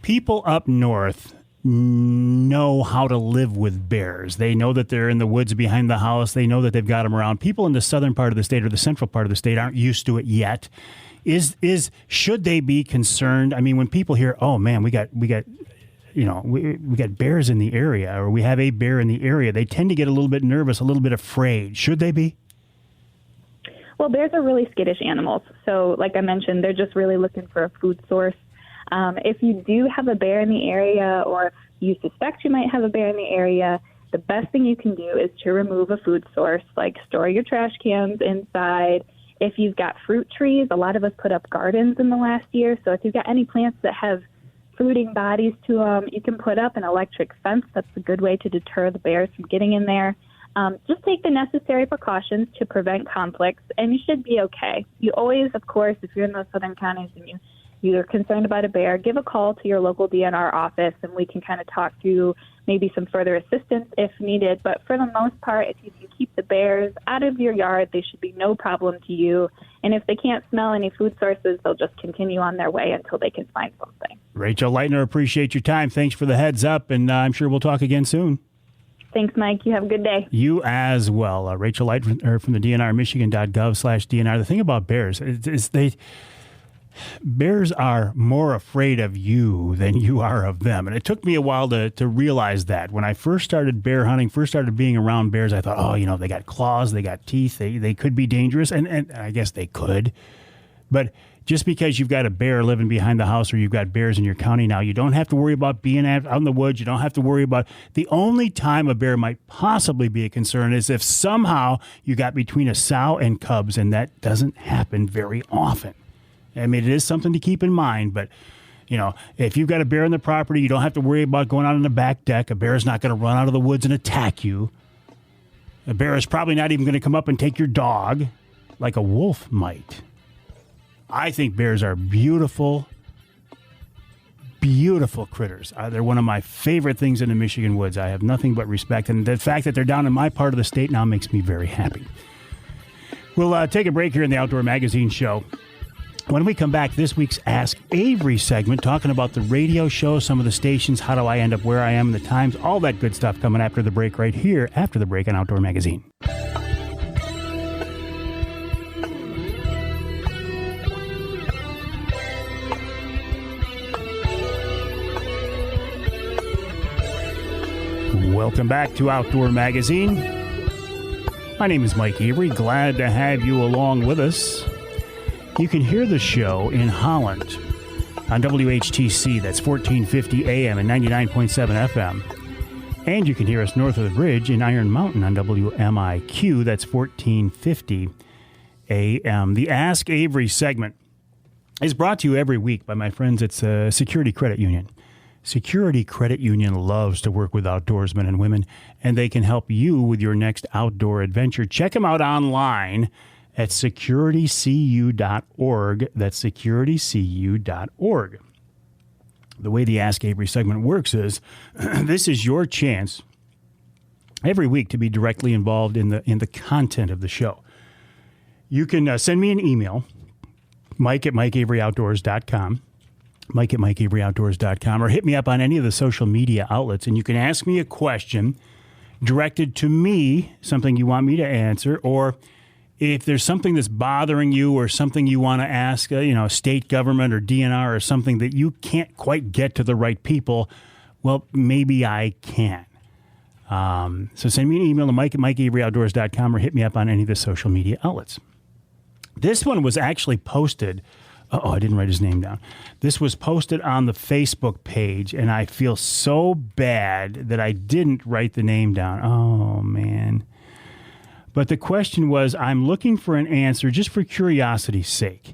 People up north know how to live with bears. They know that they're in the woods behind the house. They know that they've got them around. People in the southern part of the state or the central part of the state aren't used to it yet. Should they be concerned? I mean, when people hear, "Oh man, we got bears in the area," or "we have a bear in the area," they tend to get a little bit nervous, a little bit afraid. Should they be? Well, bears are really skittish animals. So, like I mentioned, they're just really looking for a food source. If you do have a bear in the area, or if you suspect you might have a bear in the area, the best thing you can do is to remove a food source, like store your trash cans inside. If you've got fruit trees, a lot of us put up gardens in the last year, so if you've got any plants that have fruiting bodies to them, you can put up an electric fence. That's a good way to deter the bears from getting in there. Just take the necessary precautions to prevent conflicts, and you should be okay. You always, of course, if you're in those southern counties and you you're concerned about a bear, give a call to your local DNR office, and we can kind of talk through maybe some further assistance if needed. But for the most part, if you can keep the bears out of your yard, they should be no problem to you. And if they can't smell any food sources, they'll just continue on their way until they can find something. Rachel Leightner, appreciate your time. Thanks for the heads up, and I'm sure we'll talk again soon. Thanks, Mike. You have a good day. You as well. Rachel Leitner from the DNR, michigan.gov/DNR. The thing about bears is bears are more afraid of you than you are of them. And it took me a while to realize that. When I first started bear hunting, first started being around bears, I thought, oh, they got claws, they got teeth, they could be dangerous. And I guess they could. But just because you've got a bear living behind the house or you've got bears in your county now, you don't have to worry about being out in the woods. You don't have to worry about the only time a bear might possibly be a concern is if somehow you got between a sow and cubs, and that doesn't happen very often. I mean, it is something to keep in mind, but if you've got a bear on the property, you don't have to worry about going out on the back deck. A bear is not going to run out of the woods and attack you. A bear is probably not even going to come up and take your dog like a wolf might. I think bears are beautiful, beautiful critters. They're one of my favorite things in the Michigan woods. I have nothing but respect, and the fact that they're down in my part of the state now makes me very happy. We'll take a break here in the Outdoor Magazine show. When we come back, this week's Ask Avery segment, talking about the radio show, some of the stations, how do I end up where I am, the times, all that good stuff coming after the break right here, after the break on Outdoor Magazine. Welcome back to Outdoor Magazine. My name is Mike Avery. Glad to have you along with us. You can hear the show in Holland on WHTC, that's 1450 AM and 99.7 FM. And you can hear us north of the bridge in Iron Mountain on WMIQ, that's 1450 AM. The Ask Avery segment is brought to you every week by my friends at Security Credit Union. Security Credit Union loves to work with outdoorsmen and women, and they can help you with your next outdoor adventure. Check them out online at securitycu.org. That's securitycu.org. The way the Ask Avery segment works is this is your chance every week to be directly involved in the content of the show. You can send me an email, mike@mikeaveryoutdoors.com. mike@mikeaveryoutdoors.com, or hit me up on any of the social media outlets, and you can ask me a question directed to me, something you want me to answer, or if there's something that's bothering you or something you want to ask, state government or DNR or something that you can't quite get to the right people, well, maybe I can. So send me an email to mike@mikeaveryoutdoors.com or hit me up on any of the social media outlets. This one was actually posted. I didn't write his name down. This was posted on the Facebook page, and I feel so bad that I didn't write the name down. Oh, man. But the question was, I'm looking for an answer just for curiosity's sake.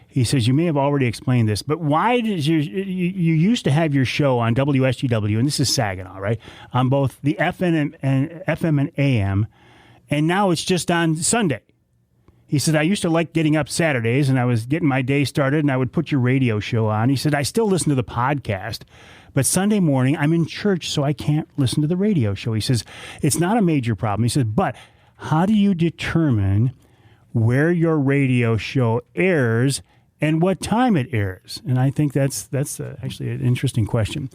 He says, you may have already explained this, but why did you used to have your show on WSGW, and this is Saginaw, right, on both the FM and AM, and now it's just on Sunday. He said, I used to like getting up Saturdays, and I was getting my day started, and I would put your radio show on. He said, I still listen to the podcast, but Sunday morning I'm in church, so I can't listen to the radio show. He says, it's not a major problem. He says, but how do you determine where your radio show airs and what time it airs? And I think that's actually an interesting question.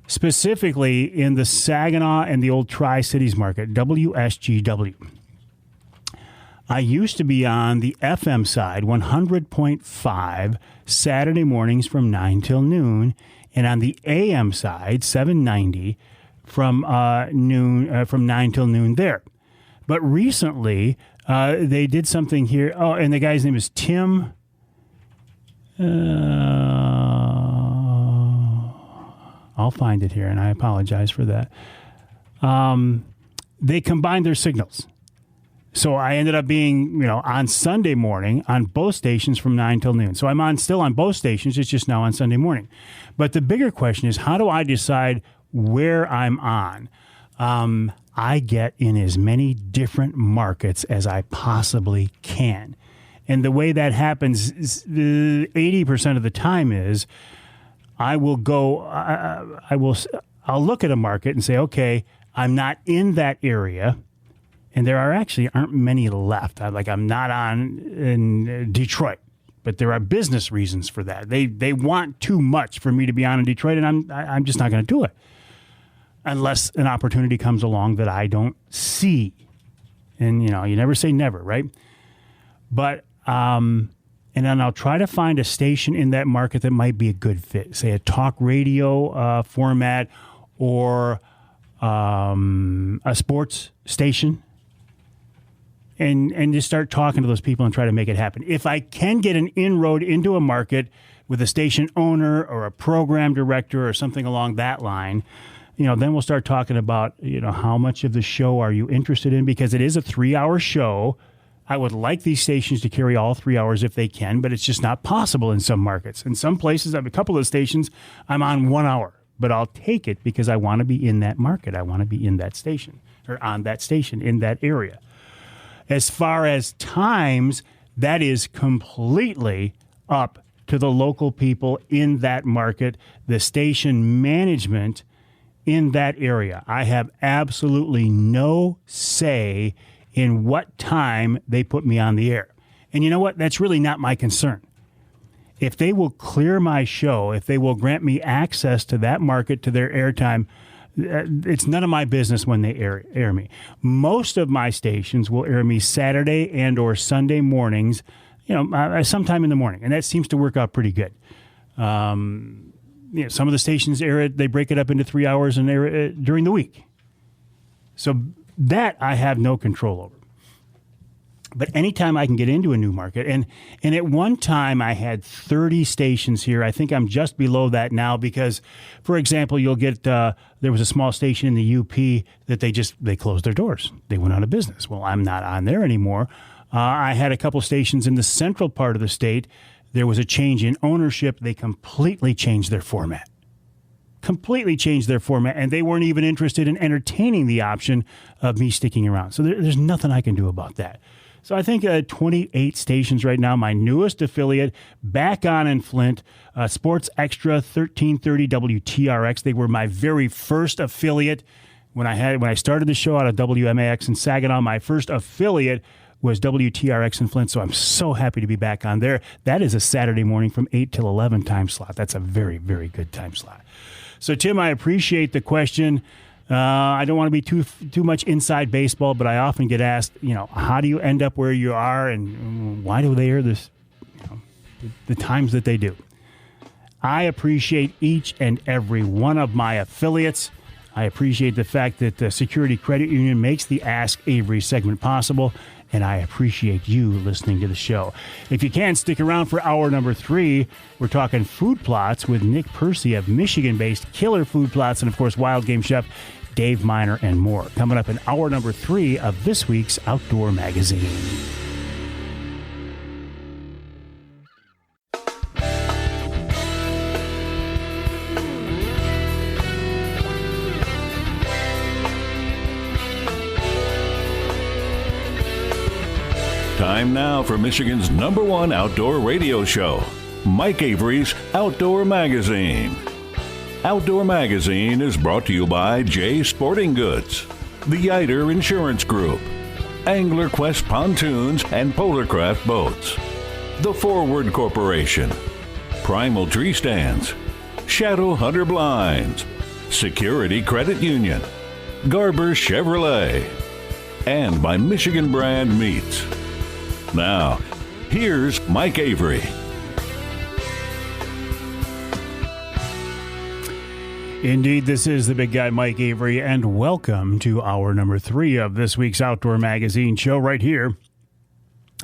Specifically in the Saginaw and the old Tri-Cities market, WSGW. I used to be on the FM side, 100.5, Saturday mornings from 9 till noon, and on the AM side, 790, from 9 till noon there. But recently, they did something here. Oh, and the guy's name is Tim. I'll find it here, and I apologize for that. They combined their signals. So I ended up being, on Sunday morning on both stations from 9 till noon. So I'm still on both stations. It's just now on Sunday morning. But the bigger question is, how do I decide where I'm on? I get in as many different markets as I possibly can. And the way that happens, 80% of the time is I will go, I'll look at a market and say, okay, I'm not in that area. And there aren't many left. I'm not in Detroit, but there are business reasons for that. They want too much for me to be on in Detroit, and I'm just not going to do it unless an opportunity comes along that I don't see. And you never say never, right? But and then I'll try to find a station in that market that might be a good fit, say a talk radio format or a sports station. And just start talking to those people and try to make it happen. If I can get an inroad into a market with a station owner or a program director or something along that line, then we'll start talking about, how much of the show are you interested in? Because it is a 3-hour show. I would like these stations to carry all 3 hours if they can, but it's just not possible in some markets. In some places, I have a couple of stations, I'm on 1 hour, but I'll take it because I want to be in that market. I want to be in that station or on that station in that area. As far as times, that is completely up to the local people in that market, the station management in that area. I have absolutely no say in what time they put me on the air. And you know what? That's really not my concern. If they will clear my show, if they will grant me access to that market, to their airtime, it's none of my business when they air me. Most of my stations will air me Saturday and or Sunday mornings, sometime in the morning, and that seems to work out pretty good. Some of the stations air it; they break it up into 3 hours and air it during the week. So that I have no control over. But anytime I can get into a new market, and at one time I had 30 stations here. I think I'm just below that now because, for example, you'll get there was a small station in the UP that they closed their doors. They went out of business. Well, I'm not on there anymore. I had a couple stations in the central part of the state. There was a change in ownership. They completely changed their format. And they weren't even interested in entertaining the option of me sticking around. So there's nothing I can do about that. So I think 28 stations right now. My newest affiliate, back on in Flint, Sports Extra 1330 WTRX. They were my very first affiliate when I started the show out of WMAX in Saginaw. My first affiliate was WTRX in Flint. So I'm so happy to be back on there. That is a Saturday morning from 8 till 11 time slot. That's a very, very good time slot. So Tim, I appreciate the question. I don't want to be too much inside baseball, but I often get asked, how do you end up where you are, and why do they air this, the times that they do? I appreciate each and every one of my affiliates. I appreciate the fact that the Security Credit Union makes the Ask Avery segment possible, and I appreciate you listening to the show. If you can, stick around for hour number 3. We're talking food plots with Nick Percy of Michigan-based Killer Food Plots, and, of course, wild game chef Dave Miner and more. Coming up in hour number 3 of this week's Outdoor Magazine. Time now for Michigan's #1 outdoor radio show, Mike Avery's Outdoor Magazine. Outdoor Magazine is brought to you by Jay Sporting Goods, the Yider Insurance Group, Angler Quest Pontoons and Polarcraft Boats, The Forward Corporation, Primal Tree Stands, Shadow Hunter Blinds, Security Credit Union, Garber Chevrolet, and by Michigan Brand Meats. Now, here's Mike Avery. Indeed, this is the big guy, Mike Avery, and welcome to hour number 3 of this week's Outdoor Magazine show right here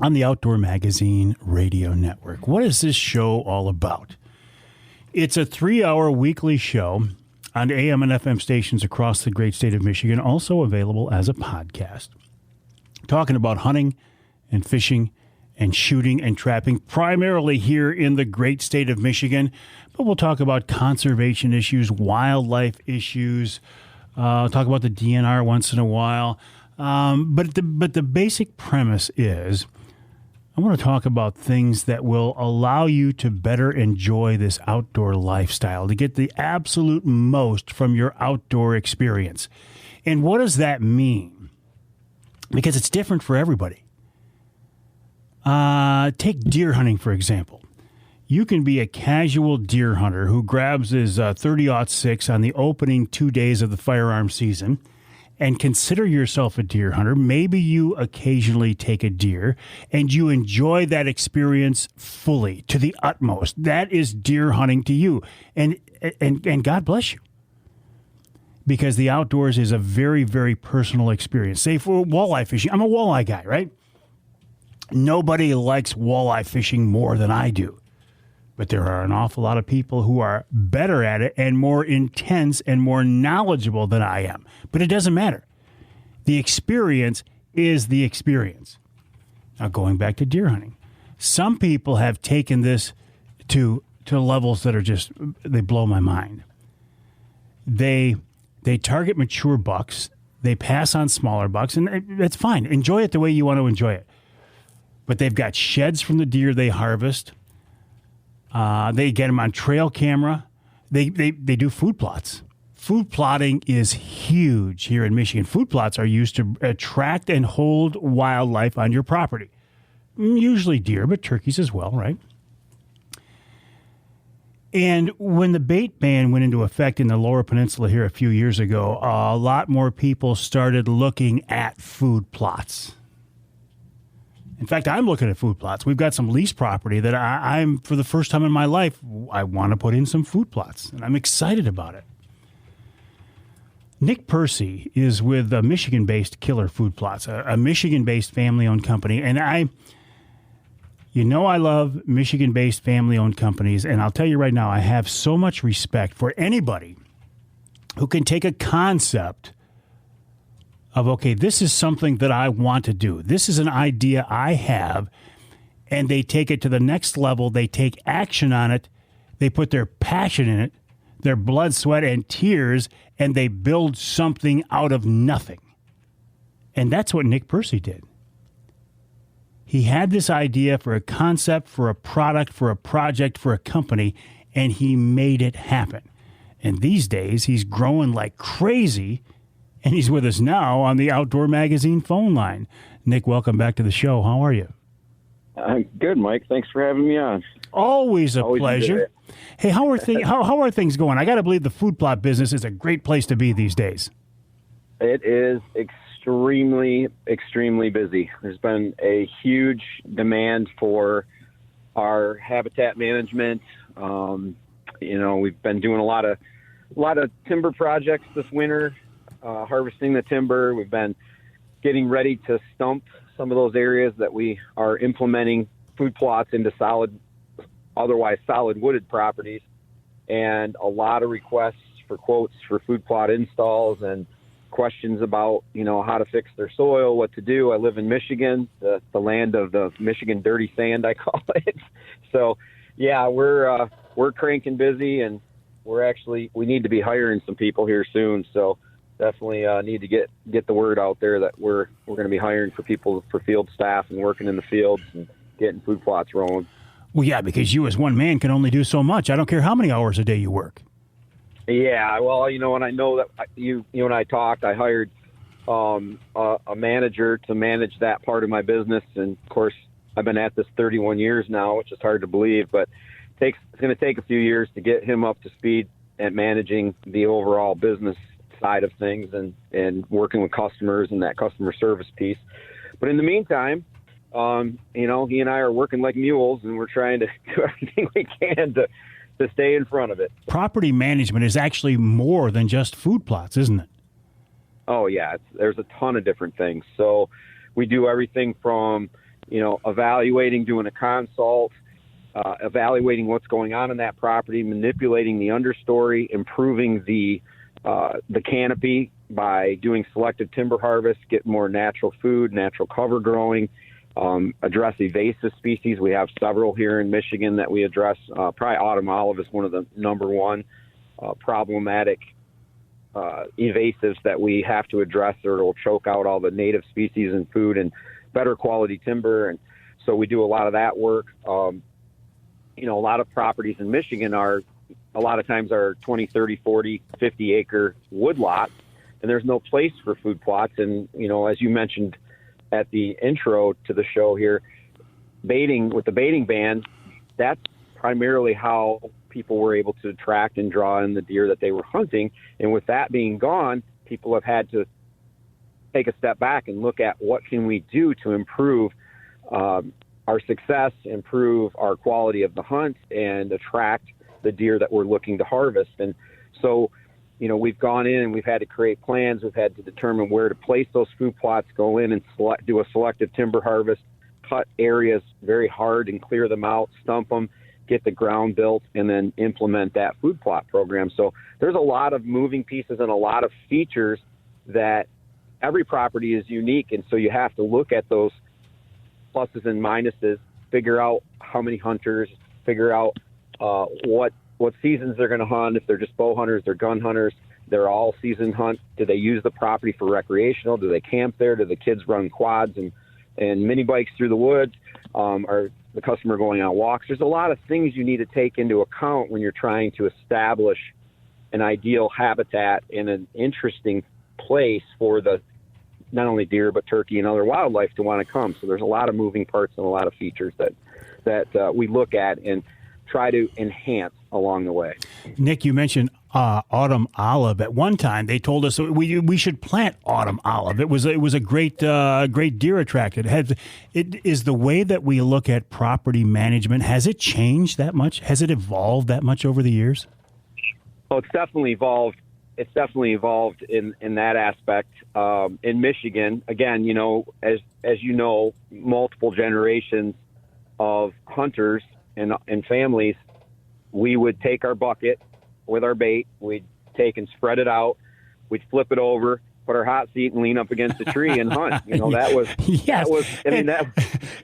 on the Outdoor Magazine Radio Network. What is this show all about? It's a 3-hour weekly show on AM and FM stations across the great state of Michigan, also available as a podcast, talking about hunting and fishing and shooting and trapping, primarily here in the great state of Michigan. But we'll talk about conservation issues, wildlife issues, talk about the DNR once in a while. But the basic premise is I want to talk about things that will allow you to better enjoy this outdoor lifestyle, to get the absolute most from your outdoor experience. And what does that mean? Because it's different for everybody. Take deer hunting, for example. You can be a casual deer hunter who grabs his 30-06 on the opening 2 days of the firearm season and consider yourself a deer hunter. Maybe you occasionally take a deer and you enjoy that experience fully to the utmost. That is deer hunting to you. And God bless you. Because the outdoors is a very, very personal experience. Say for walleye fishing. I'm a walleye guy, right? Nobody likes walleye fishing more than I do. But there are an awful lot of people who are better at it and more intense and more knowledgeable than I am. But it doesn't matter. The experience is the experience. Now, going back to deer hunting, some people have taken this to levels that are just, they blow my mind. They target mature bucks. They pass on smaller bucks, and that's fine. Enjoy it the way you want to enjoy it. But they've got sheds from the deer they harvest. They get them on trail camera. They do food plots. Food plotting is huge here in Michigan. Food plots are used to attract and hold wildlife on your property. Usually deer, but turkeys as well, right? And when the bait ban went into effect in the Lower Peninsula here a few years ago, a lot more people started looking at food plots. In fact, I'm looking at food plots. We've got some lease property that I'm, for the first time in my life, I want to put in some food plots, and I'm excited about it. Nick Percy is with a Michigan-based Killer Food Plots, a Michigan-based family-owned company, and I love Michigan-based family-owned companies, and I'll tell you right now, I have so much respect for anybody who can take a concept of, okay, this is something that I want to do. This is an idea I have, and they take it to the next level. They take action on it. They put their passion in it, their blood, sweat, and tears, and they build something out of nothing. And that's what Nick Percy did. He had this idea for a concept, for a product, for a project, for a company, and he made it happen. And these days, he's growing like crazy, and he's with us now on the Outdoor Magazine phone line. Nick, welcome back to the show. How are you? I'm good, Mike. Thanks for having me on. Always a pleasure. Hey, how are things going? I got to believe the food plot business is a great place to be these days. It is extremely, extremely busy. There's been a huge demand for our habitat management. We've been doing a lot of timber projects this winter, harvesting the timber. We've been getting ready to stump some of those areas that we are implementing food plots into otherwise solid wooded properties, and a lot of requests for quotes for food plot installs and questions about, how to fix their soil, what to do. I live in Michigan, the land of the Michigan dirty sand, I call it. So, yeah, we're cranking busy, and we need to be hiring some people here soon. So definitely need to get the word out there that we're going to be hiring for people for field staff and working in the fields and getting food plots rolling. Well, yeah, because you as one man can only do so much. I don't care how many hours a day you work. Yeah, well, and I know that you and I talked. I hired a manager to manage that part of my business, and of course, I've been at this 31 years now, which is hard to believe, but it's going to take a few years to get him up to speed at managing the overall business side of things and working with customers and that customer service piece. But in the meantime, he and I are working like mules, and we're trying to do everything we can to stay in front of it. Property management is actually more than just food plots, isn't it? Oh, yeah. There's a ton of different things. So we do everything from, evaluating, doing a consult, evaluating what's going on in that property, manipulating the understory, improving the canopy by doing selective timber harvest, get more natural food, natural cover growing, address invasive species. We have several here in Michigan that we address. Probably autumn olive is one of the number one problematic invasives that we have to address, or it'll choke out all the native species and food and better quality timber. And So we do a lot of that work. A lot of properties in Michigan are a lot of times are 20, 30, 40, 50 acre wood lots, and there's no place for food plots. And, as you mentioned at the intro to the show here, baiting with the baiting ban, that's primarily how people were able to attract and draw in the deer that they were hunting. And with that being gone, people have had to take a step back and look at what can we do to improve our success, improve our quality of the hunt, and attract the deer that we're looking to harvest. And so, we've gone in and we've had to create plans. We've had to determine where to place those food plots, go in and do a selective timber harvest, cut areas very hard and clear them out, stump them, get the ground built, and then implement that food plot program. So there's a lot of moving pieces and a lot of features that every property is unique. And so you have to look at those pluses and minuses, figure out how many hunters, figure out what seasons they're going to hunt. If they're just bow hunters, they're gun hunters, they're all season hunt. Do they use the property for recreational? Do they camp there? Do the kids run quads and mini bikes through the woods? Are the customer going on walks? There's a lot of things you need to take into account when you're trying to establish an ideal habitat in an interesting place for the not only deer but turkey and other wildlife to want to come. So there's a lot of moving parts and a lot of features that we look at and try to enhance along the way. Nick, you mentioned autumn olive. At one time, they told us we should plant autumn olive. It was a great deer attractant. It is the way that we look at property management. Has it changed that much? Has it evolved that much over the years? Oh, it's definitely evolved. It's definitely evolved in that aspect. In Michigan, again, as you know, multiple generations of hunters and families, we would take our bucket with our bait, we'd take and spread it out, we'd flip it over, put our hot seat and lean up against a tree and hunt. That was, yes.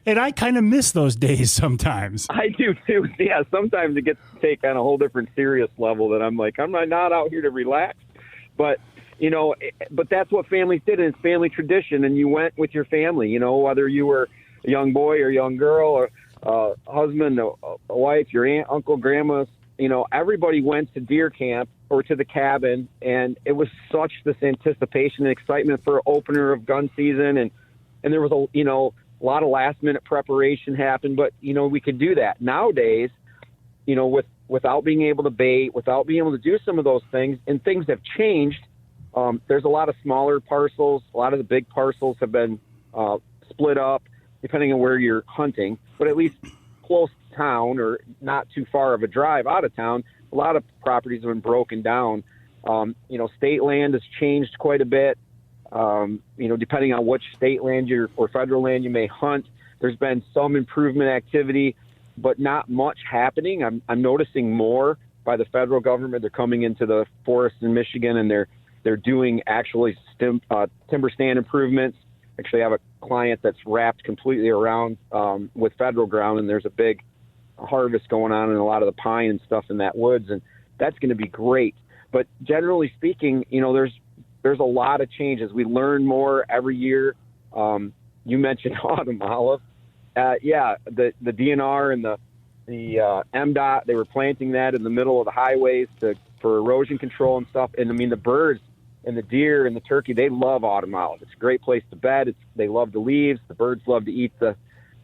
And I kind of miss those days sometimes. I do too. Yeah. Sometimes it gets to take on a whole different serious level that I'm like, I'm not out here to relax, but but that's what families did, and it's family tradition. And you went with your family, whether you were a young boy or young girl or husband, a wife, your aunt, uncle, grandma, everybody went to deer camp or to the cabin, and it was such this anticipation and excitement for opener of gun season, and there was a lot of last minute preparation happened, but we could do that nowadays. Without being able to bait, without being able to do some of those things, and things have changed. There's a lot of smaller parcels. A lot of the big parcels have been split up, depending on where you're hunting, but at least close to town or not too far of a drive out of town, a lot of properties have been broken down. State land has changed quite a bit. Depending on which state land or federal land you may hunt, there's been some improvement activity, but not much happening. I'm noticing more by the federal government. They're coming into the forests in Michigan, and they're doing actually timber stand improvements. Actually, I have a client that's wrapped completely around with federal ground, and there's a big harvest going on in a lot of the pine and stuff in that woods, and that's going to be great. But generally speaking, there's a lot of changes. We learn more every year. You mentioned autumn olive. The DNR and the MDOT, they were planting that in the middle of the highways for erosion control and stuff. And the birds and the deer and the turkey, they love autumn olive. It's a great place to bed. They love the leaves. The birds love to eat the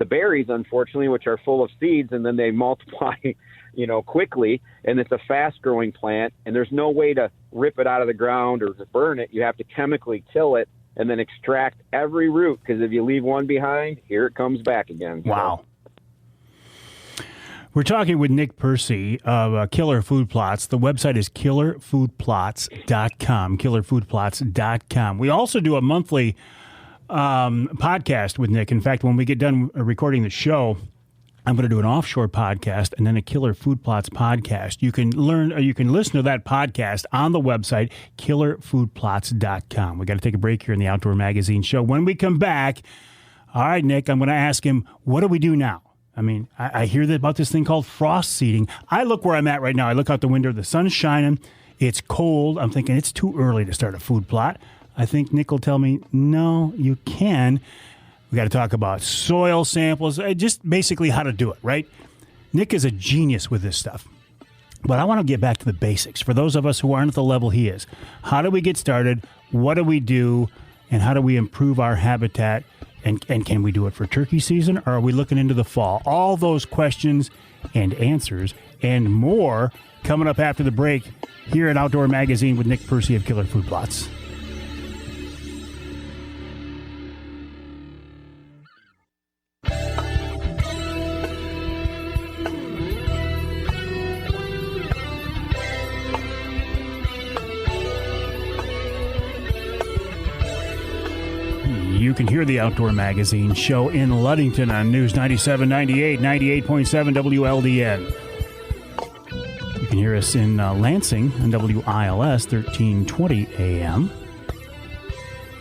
berries, unfortunately, which are full of seeds, and then they multiply, quickly. And it's a fast-growing plant, and there's no way to rip it out of the ground or to burn it. You have to chemically kill it and then extract every root, because if you leave one behind, here it comes back again. Wow. We're talking with Nick Percy of Killer Food Plots. The website is killerfoodplots.com, killerfoodplots.com. We also do a monthly podcast with Nick. In fact, when we get done recording the show, I'm going to do an offshore podcast and then a Killer Food Plots podcast. You can listen to that podcast on the website, killerfoodplots.com. We got to take a break here in the Outdoor Magazine show. When we come back, all right, Nick, I'm going to ask him, what do we do now? I hear about this thing called frost seeding. I look where I'm at right now. I look out the window. The sun's shining. It's cold. I'm thinking it's too early to start a food plot. I think Nick will tell me, no, you can. We got to talk about soil samples, just basically how to do it, right? Nick is a genius with this stuff. But I want to get back to the basics. For those of us who aren't at the level he is, how do we get started? What do we do? And how do we improve our habitat? And can we do it for turkey season, or are we looking into the fall? All those questions and answers and more coming up after the break here at Outdoor Magazine with Nick Percy of Killer Food Plots. You can hear the Outdoor Magazine show in Ludington on News 97, 98, 98.7 WLDN. You can hear us in Lansing on WILS 1320 AM.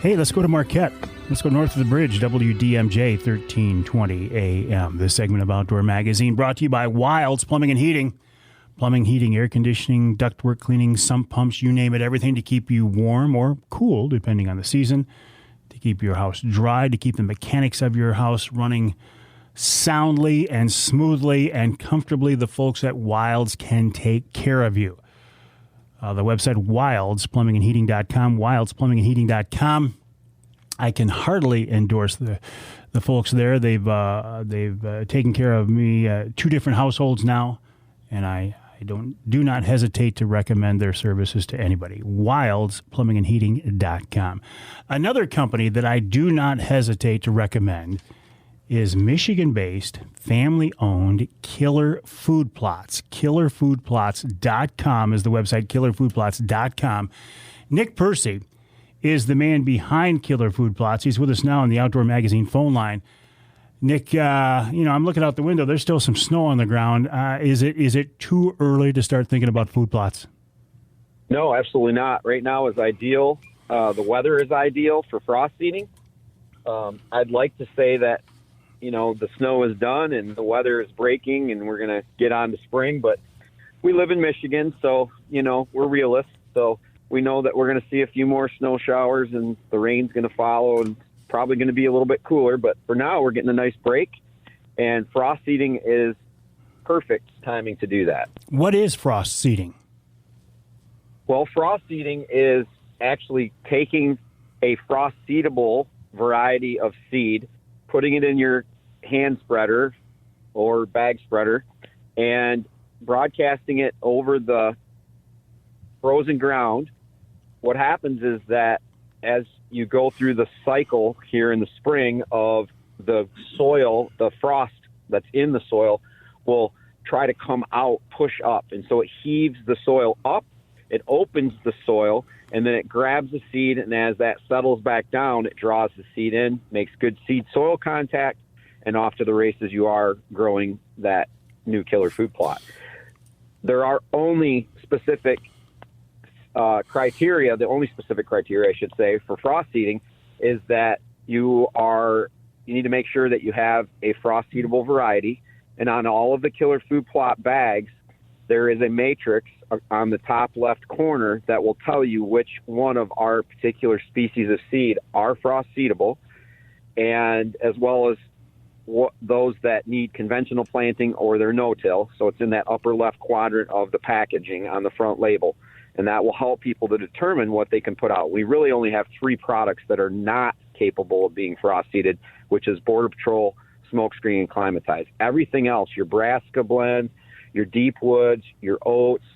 Hey, let's go to Marquette. Let's go north of the bridge, WDMJ 1320 AM. This segment of Outdoor Magazine brought to you by Wilds Plumbing and Heating. Plumbing, heating, air conditioning, ductwork cleaning, sump pumps, you name it, everything to keep you warm or cool, depending on the season. To keep your house dry, to keep the mechanics of your house running soundly and smoothly and comfortably. The folks at Wilds can take care of you. The website wildsplumbingandheating.com, wildsplumbingandheating.com. I can heartily endorse the folks there. They've taken care of me 2 different households now, and I do not hesitate to recommend their services to anybody. Wildsplumbingandheating.com. Another company that I do not hesitate to recommend is Michigan-based, family-owned Killer Food Plots. KillerFoodPlots.com is the website, KillerFoodPlots.com. Nick Percy is the man behind Killer Food Plots. He's with us now on the Outdoor Magazine phone line. Nick, I'm looking out the window. There's still some snow on the ground. Is it too early to start thinking about food plots? No, absolutely not. Right now is ideal. The weather is ideal for frost seeding. I'd like to say that, the snow is done and the weather is breaking and we're going to get on to spring. But we live in Michigan, so, we're realists. So we know that we're going to see a few more snow showers and the rain's going to follow and probably going to be a little bit cooler, but for now we're getting a nice break, and frost seeding is perfect timing to do that. What is frost seeding? Well, frost seeding is actually taking a frost seedable variety of seed, putting it in your hand spreader or bag spreader, and broadcasting it over the frozen ground. What happens is that as you go through the cycle here in the spring of the soil, the frost that's in the soil will try to come out, push up. And so it heaves the soil up, it opens the soil, and then it grabs the seed. And as that settles back down, it draws the seed in, makes good seed soil contact, and off to the races you are growing that new killer food plot. There are only specific criteria, the only specific criteria, I should say, for frost seeding is that you need to make sure that you have a frost seedable variety. And on all of the killer food plot bags, there is a matrix on the top left corner that will tell you which one of our particular species of seed are frost seedable, and as well as those that need conventional planting or they're no-till. So it's in that upper left quadrant of the packaging on the front label. And that will help people to determine what they can put out. We really only have 3 products that are not capable of being frost seeded, which is Border Patrol, Smokescreen, and Climatize. Everything else, your Brassica blend, your Deep Woods, your oats,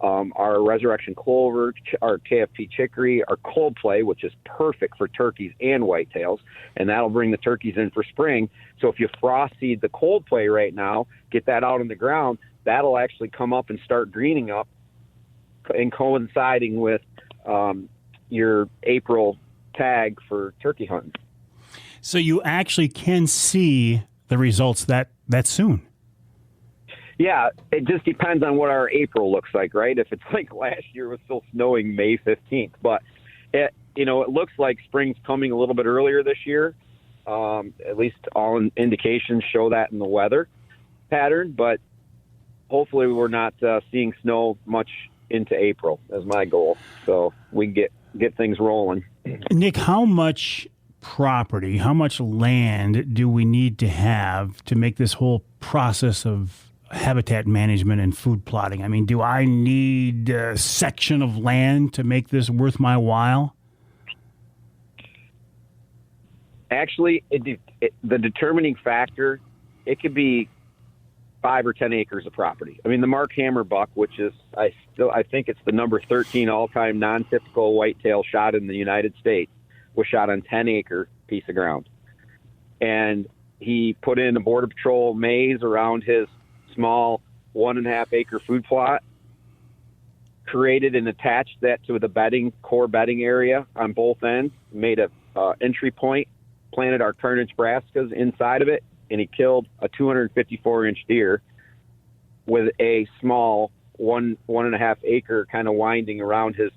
our Resurrection Clover, our KFP Chicory, our Cold Play, which is perfect for turkeys and whitetails, and that'll bring the turkeys in for spring. So if you frost seed the Cold Play right now, get that out on the ground, that'll actually come up and start greening up and coinciding with your April tag for turkey hunting. So you actually can see the results that soon. Yeah, it just depends on what our April looks like, right? If it's like last year, it was still snowing May 15th. But, it looks like spring's coming a little bit earlier this year. At least all indications show that in the weather pattern. But hopefully we're not seeing snow much into April as my goal. So we can get things rolling. Nick, how much property, how much land do we need to have to make this whole process of habitat management and food plotting? I mean, do I need a section of land to make this worth my while? Actually, the determining factor, it could be 5 or 10 acres of property. I mean, the Mark Hammer buck, which is, I think it's the number 13 all-time non-typical whitetail shot in the United States, was shot on 10-acre piece of ground. And he put in a Border Patrol maze around his small 1.5-acre food plot, created and attached that to the core bedding area on both ends, made a entry point, planted our Carnage brassicas inside of it, and he killed a 254-inch deer with a small 1.5 acre kind of winding around his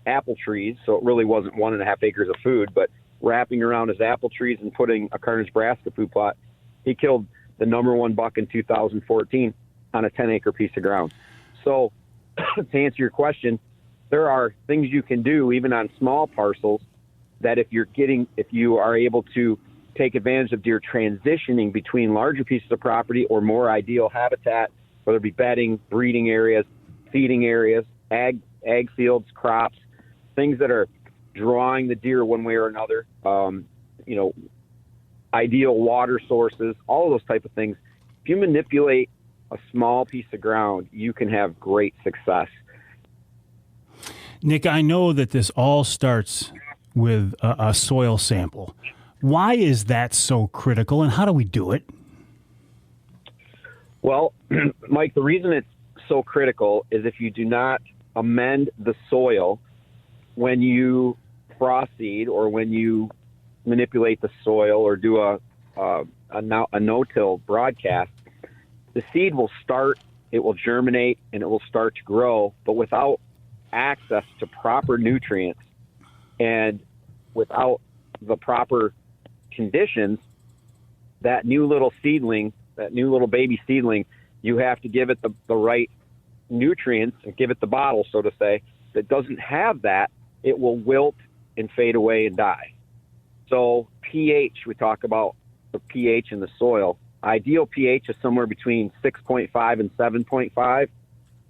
apple trees. So it really wasn't 1.5 acres of food, but wrapping around his apple trees and putting a Carnage brassica food plot. He killed the number 1 buck in 2014 on a 10-acre piece of ground. So to answer your question, there are things you can do even on small parcels that if you are able to take advantage of deer transitioning between larger pieces of property or more ideal habitat, whether it be bedding, breeding areas, feeding areas, ag fields, crops, things that are drawing the deer one way or another, ideal water sources, all of those type of things. If you manipulate a small piece of ground, you can have great success. Nick, I know that this all starts with a soil sample. Why is that so critical, and how do we do it? Well, Mike, the reason it's so critical is if you do not amend the soil when you frost seed or when you manipulate the soil or do a no-till broadcast, the seed will start, it will germinate, and it will start to grow, but without access to proper nutrients and without the proper conditions, that new little baby seedling, you have to give it the right nutrients and give it the bottle, so to say. If it doesn't have that, it will wilt and fade away and die. So pH, we talk about the pH in the soil. Ideal pH is somewhere between 6.5 and 7.5.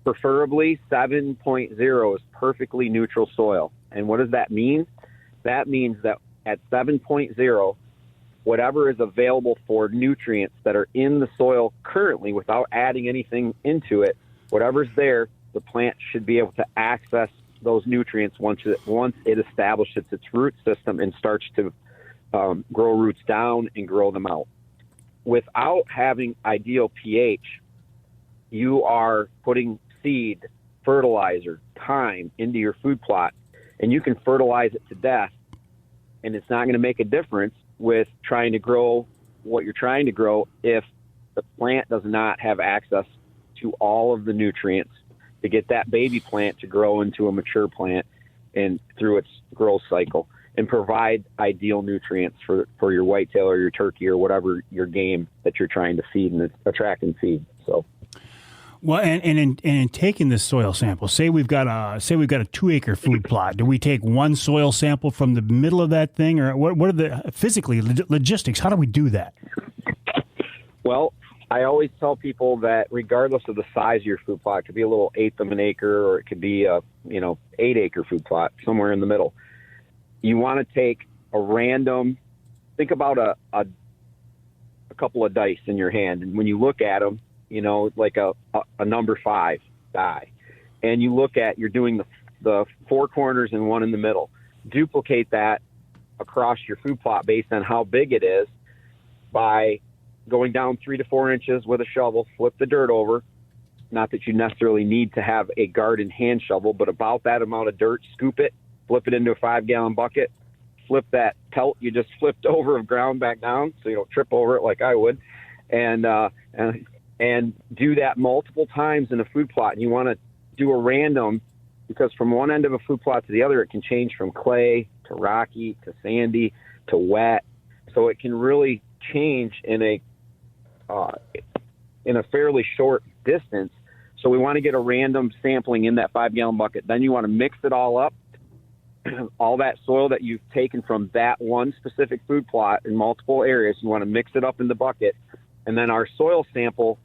Preferably 7.0 is perfectly neutral soil. And what does that mean? That means that at 7.0, whatever is available for nutrients that are in the soil currently without adding anything into it, whatever's there, the plant should be able to access those nutrients once it establishes its root system and starts to grow roots down and grow them out. Without having ideal pH, you are putting seed, fertilizer, time into your food plot, and you can fertilize it to death, and it's not going to make a difference with trying to grow what you're trying to grow if the plant does not have access to all of the nutrients to get that baby plant to grow into a mature plant and through its growth cycle and provide ideal nutrients for your whitetail or your turkey or whatever your game that you're trying to feed and attract and feed. So, well, and in taking this soil sample, say we've got a 2-acre food plot. Do we take one soil sample from the middle of that thing, or what are the physically logistics? How do we do that? Well, I always tell people that regardless of the size of your food plot, it could be a little 1/8 of an acre, or it could be a 8-acre food plot somewhere in the middle. You want to take a random. Think about a couple of dice in your hand, and when you look at them, like a number 5 die, and you're doing the 4 corners and 1 in the middle. Duplicate that across your food plot based on how big it is by going down 3 to 4 inches with a shovel, flip the dirt over. Not that you necessarily need to have a garden hand shovel, but about that amount of dirt, scoop it, flip it into a 5-gallon bucket, flip that pelt you just flipped over of ground back down so you don't trip over it like I would, and do that multiple times in a food plot. And you want to do a random, because from one end of a food plot to the other, it can change from clay to rocky to sandy to wet. So it can really change in a fairly short distance. So we want to get a random sampling in that 5-gallon bucket. Then you want to mix it all up all that soil that you've taken from that one specific food plot in multiple areas, you want to mix it up in the bucket. And then our soil sample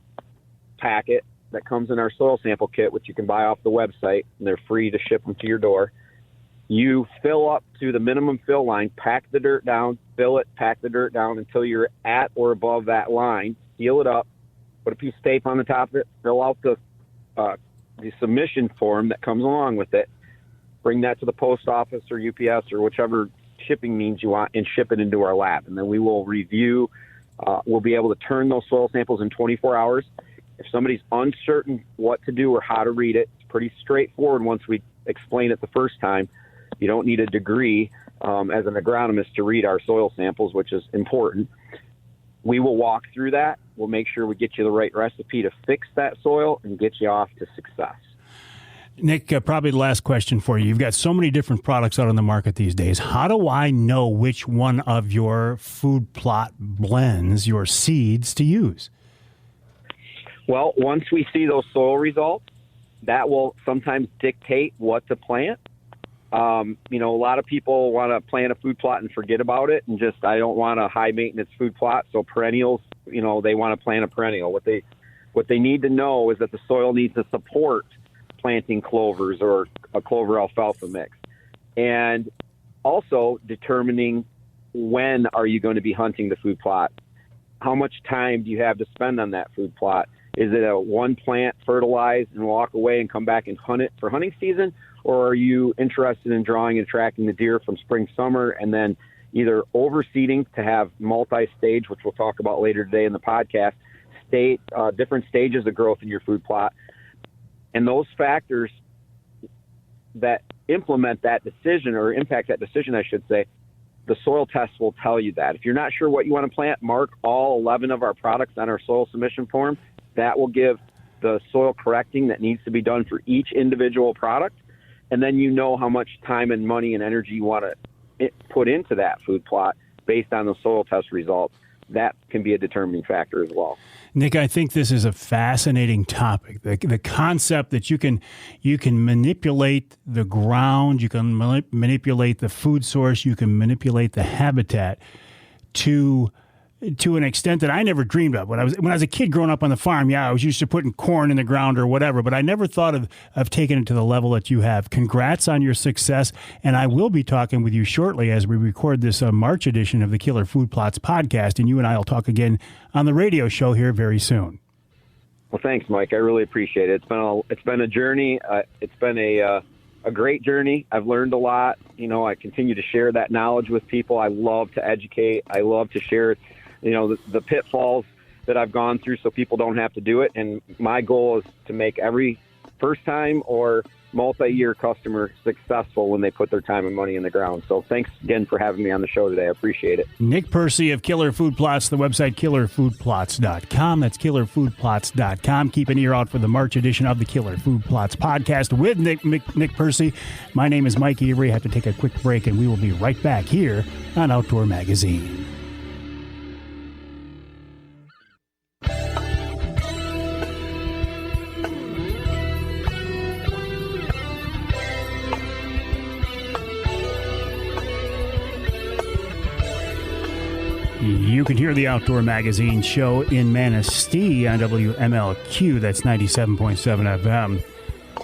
packet that comes in our soil sample kit, which you can buy off the website, and they're free to ship them to your door. You fill up to the minimum fill line, pack the dirt down, fill it, pack the dirt down until you're at or above that line, seal it up, put a piece of tape on the top of it, fill out the submission form that comes along with it, bring that to the post office or UPS or whichever shipping means you want, and ship it into our lab. And then we will review. We'll be able to turn those soil samples in 24 hours. If somebody's uncertain what to do or how to read it, it's pretty straightforward once we explain it the first time. You don't need a degree as an agronomist to read our soil samples, which is important. We will walk through that. We'll make sure we get you the right recipe to fix that soil and get you off to success. Nick, probably the last question for you. You've got so many different products out on the market these days. How do I know which one of your food plot blends, your seeds, to use? Well, once we see those soil results, that will sometimes dictate what to plant. A lot of people want to plant a food plot and forget about it and just, I don't want a high maintenance food plot. So perennials, they want to plant a perennial. What they need to know is that the soil needs to support planting clovers or a clover alfalfa mix. And also determining when are you going to be hunting the food plot? How much time do you have to spend on that food plot? Is it a one plant, fertilize, and walk away and come back and hunt it for hunting season? Or are you interested in drawing and tracking the deer from spring, summer, and then either overseeding to have multi-stage, which we'll talk about later today in the podcast, different stages of growth in your food plot? And those factors that implement that decision or impact that decision, I should say, the soil test will tell you that. If you're not sure what you want to plant, mark all 11 of our products on our soil submission form. That will give the soil correcting that needs to be done for each individual product. And then you know how much time and money and energy you want to put into that food plot based on the soil test results. That can be a determining factor as well. Nick, I think this is a fascinating topic. The concept that you can manipulate the ground, you can manipulate the food source, you can manipulate the habitat to an extent that I never dreamed of. When I was a kid growing up on the farm, I was used to putting corn in the ground or whatever, but I never thought of taking it to the level that you have. Congrats on your success, and I will be talking with you shortly as we record this March edition of the Killer Food Plots podcast, and you and I will talk again on the radio show here very soon. Well, thanks, Mike. I really appreciate it. It's been a journey. It's been a great journey. I've learned a lot. I continue to share that knowledge with people. I love to educate. I love to share the pitfalls that I've gone through so people don't have to do it. And my goal is to make every first time or multi-year customer successful when they put their time and money in the ground. So thanks again for having me on the show today. I appreciate it. Nick Percy of Killer Food Plots, the website killerfoodplots.com. That's killerfoodplots.com. Keep an ear out for the March edition of the Killer Food Plots podcast with Nick Percy. My name is Mike Avery. I have to take a quick break, and we will be right back here on Outdoor Magazine. You can hear the Outdoor Magazine show in Manistee on WMLQ. That's 97.7 FM.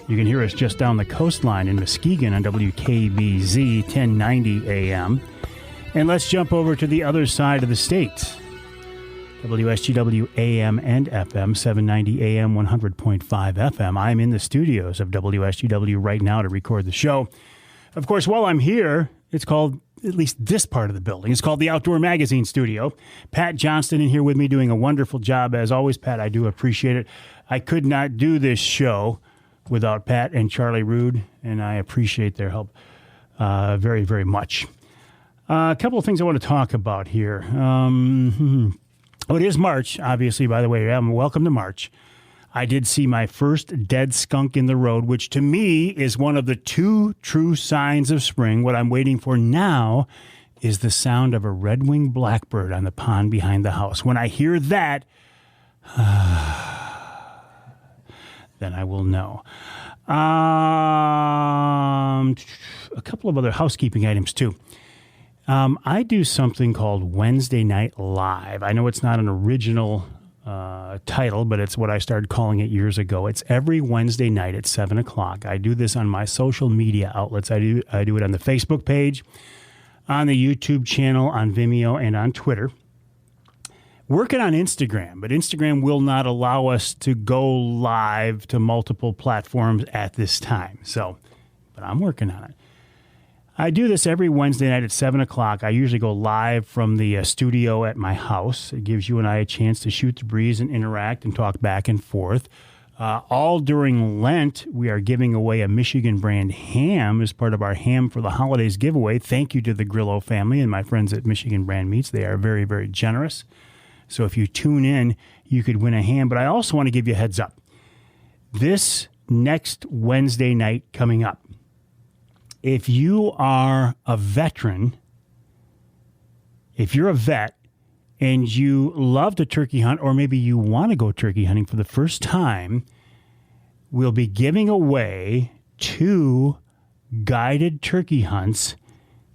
You can hear us just down the coastline in Muskegon on WKBZ 1090 AM. And let's jump over to the other side of the state. WSGW AM and FM, 790 AM, 100.5 FM. I'm in the studios of WSGW right now to record the show. Of course, while I'm here, it's called, at least this part of the building, it's called the Outdoor Magazine Studio. Pat Johnston in here with me doing a wonderful job. As always, Pat, I do appreciate it. I could not do this show without Pat and Charlie Rude, and I appreciate their help very, very much. A couple of things I want to talk about here. It is March, obviously, by the way. Welcome to March. I did see my first dead skunk in the road, which to me is one of the two true signs of spring. What I'm waiting for now is the sound of a red-winged blackbird on the pond behind the house. When I hear that, then I will know. a couple of other housekeeping items, too. I do something called Wednesday Night Live. I know it's not an original title, but it's what I started calling it years ago. It's every Wednesday night at 7 o'clock. I do this on my social media outlets. I do it on the Facebook page, on the YouTube channel, on Vimeo, and on Twitter. Working on Instagram, but Instagram will not allow us to go live to multiple platforms at this time. But I'm working on it. I do this every Wednesday night at 7 o'clock. I usually go live from the studio at my house. It gives you and I a chance to shoot the breeze and interact and talk back and forth. All during Lent, we are giving away a Michigan brand ham as part of our Ham for the Holidays giveaway. Thank you to the Grillo family and my friends at Michigan Brand Meats. They are very, very generous. So if you tune in, you could win a ham. But I also want to give you a heads up. This next Wednesday night coming up, if you are a veteran, if you're a vet and you love to turkey hunt, or maybe you want to go turkey hunting for the first time, we'll be giving away 2 guided turkey hunts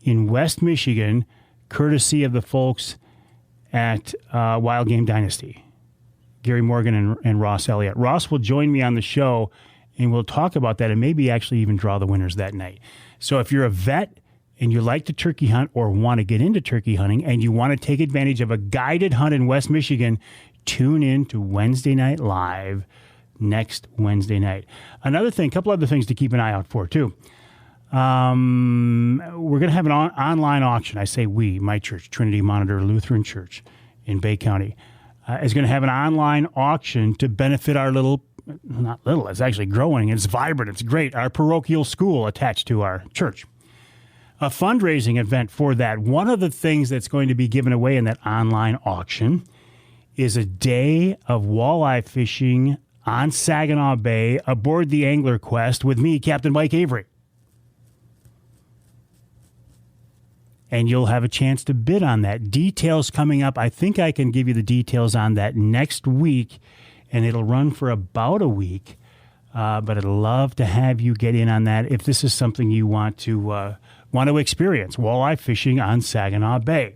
in West Michigan, courtesy of the folks at Wild Game Dynasty, Gary Morgan and Ross Elliott. Ross will join me on the show, and we'll talk about that and maybe actually even draw the winners that night. So if you're a vet and you like to turkey hunt or want to get into turkey hunting and you want to take advantage of a guided hunt in West Michigan, tune in to Wednesday Night Live next Wednesday night. Another thing, a couple other things to keep an eye out for, too. We're going to have an online auction. I say we, my church, Trinity Monitor Lutheran Church in Bay County, is going to have an online auction to benefit our not little, it's actually growing. It's vibrant. It's great. Our parochial school attached to our church. A fundraising event for that. One of the things that's going to be given away in that online auction is a day of walleye fishing on Saginaw Bay aboard the Angler Quest with me, Captain Mike Avery. And you'll have a chance to bid on that. Details coming up. I think I can give you the details on that next week, and it'll run for about a week. But I'd love to have you get in on that if this is something you want to experience, walleye fishing on Saginaw Bay.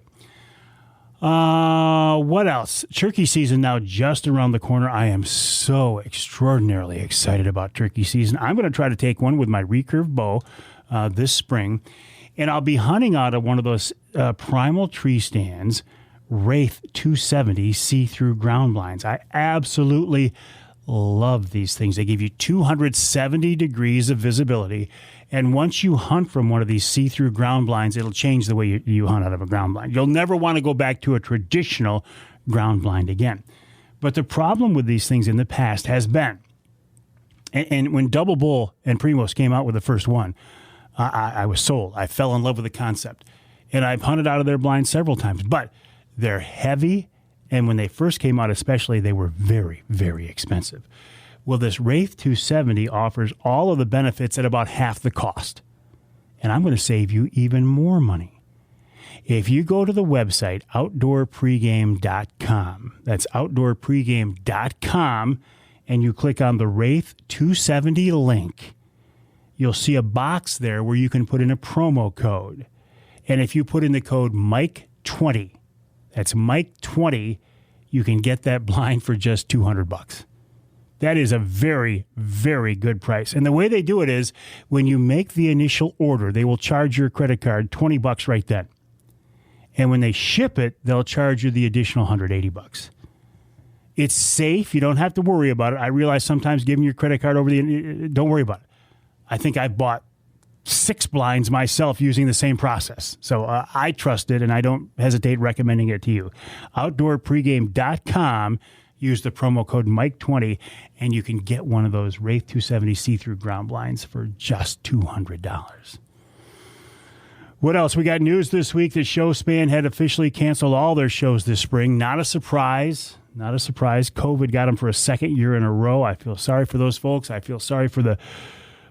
What else? Turkey season now just around the corner. I am so extraordinarily excited about turkey season. I'm going to try to take one with my recurve bow this spring. And I'll be hunting out of one of those Primal Tree Stands, Wraith 270 see-through ground blinds. I absolutely love these things. They give you 270 degrees of visibility. And once you hunt from one of these see-through ground blinds, it'll change the way you hunt out of a ground blind. You'll never want to go back to a traditional ground blind again. But the problem with these things in the past has been, and when Double Bull and Primos came out with the first one, I was sold. I fell in love with the concept. And I've hunted out of their blinds several times. But they're heavy, and when they first came out especially, they were very, very expensive. Well, this Wraith 270 offers all of the benefits at about half the cost. And I'm going to save you even more money. If you go to the website, outdoorpregame.com, that's outdoorpregame.com, and you click on the Wraith 270 link, you'll see a box there where you can put in a promo code. And if you put in the code Mike20, that's Mike20, you can get that blind for just $200. That is a very, very good price. And the way they do it is when you make the initial order, they will charge your credit card $20 right then. And when they ship it, they'll charge you the additional $180. It's safe. You don't have to worry about it. I realize sometimes giving your credit card over don't worry about it. I think I bought 6 blinds myself using the same process. So I trust it, and I don't hesitate recommending it to you. Outdoorpregame.com. Use the promo code Mike20, and you can get one of those Wraith 270 see-through ground blinds for just $200. What else? We got news this week that Showspan had officially canceled all their shows this spring. Not a surprise. Not a surprise. COVID got them for a second year in a row. I feel sorry for those folks. I feel sorry for the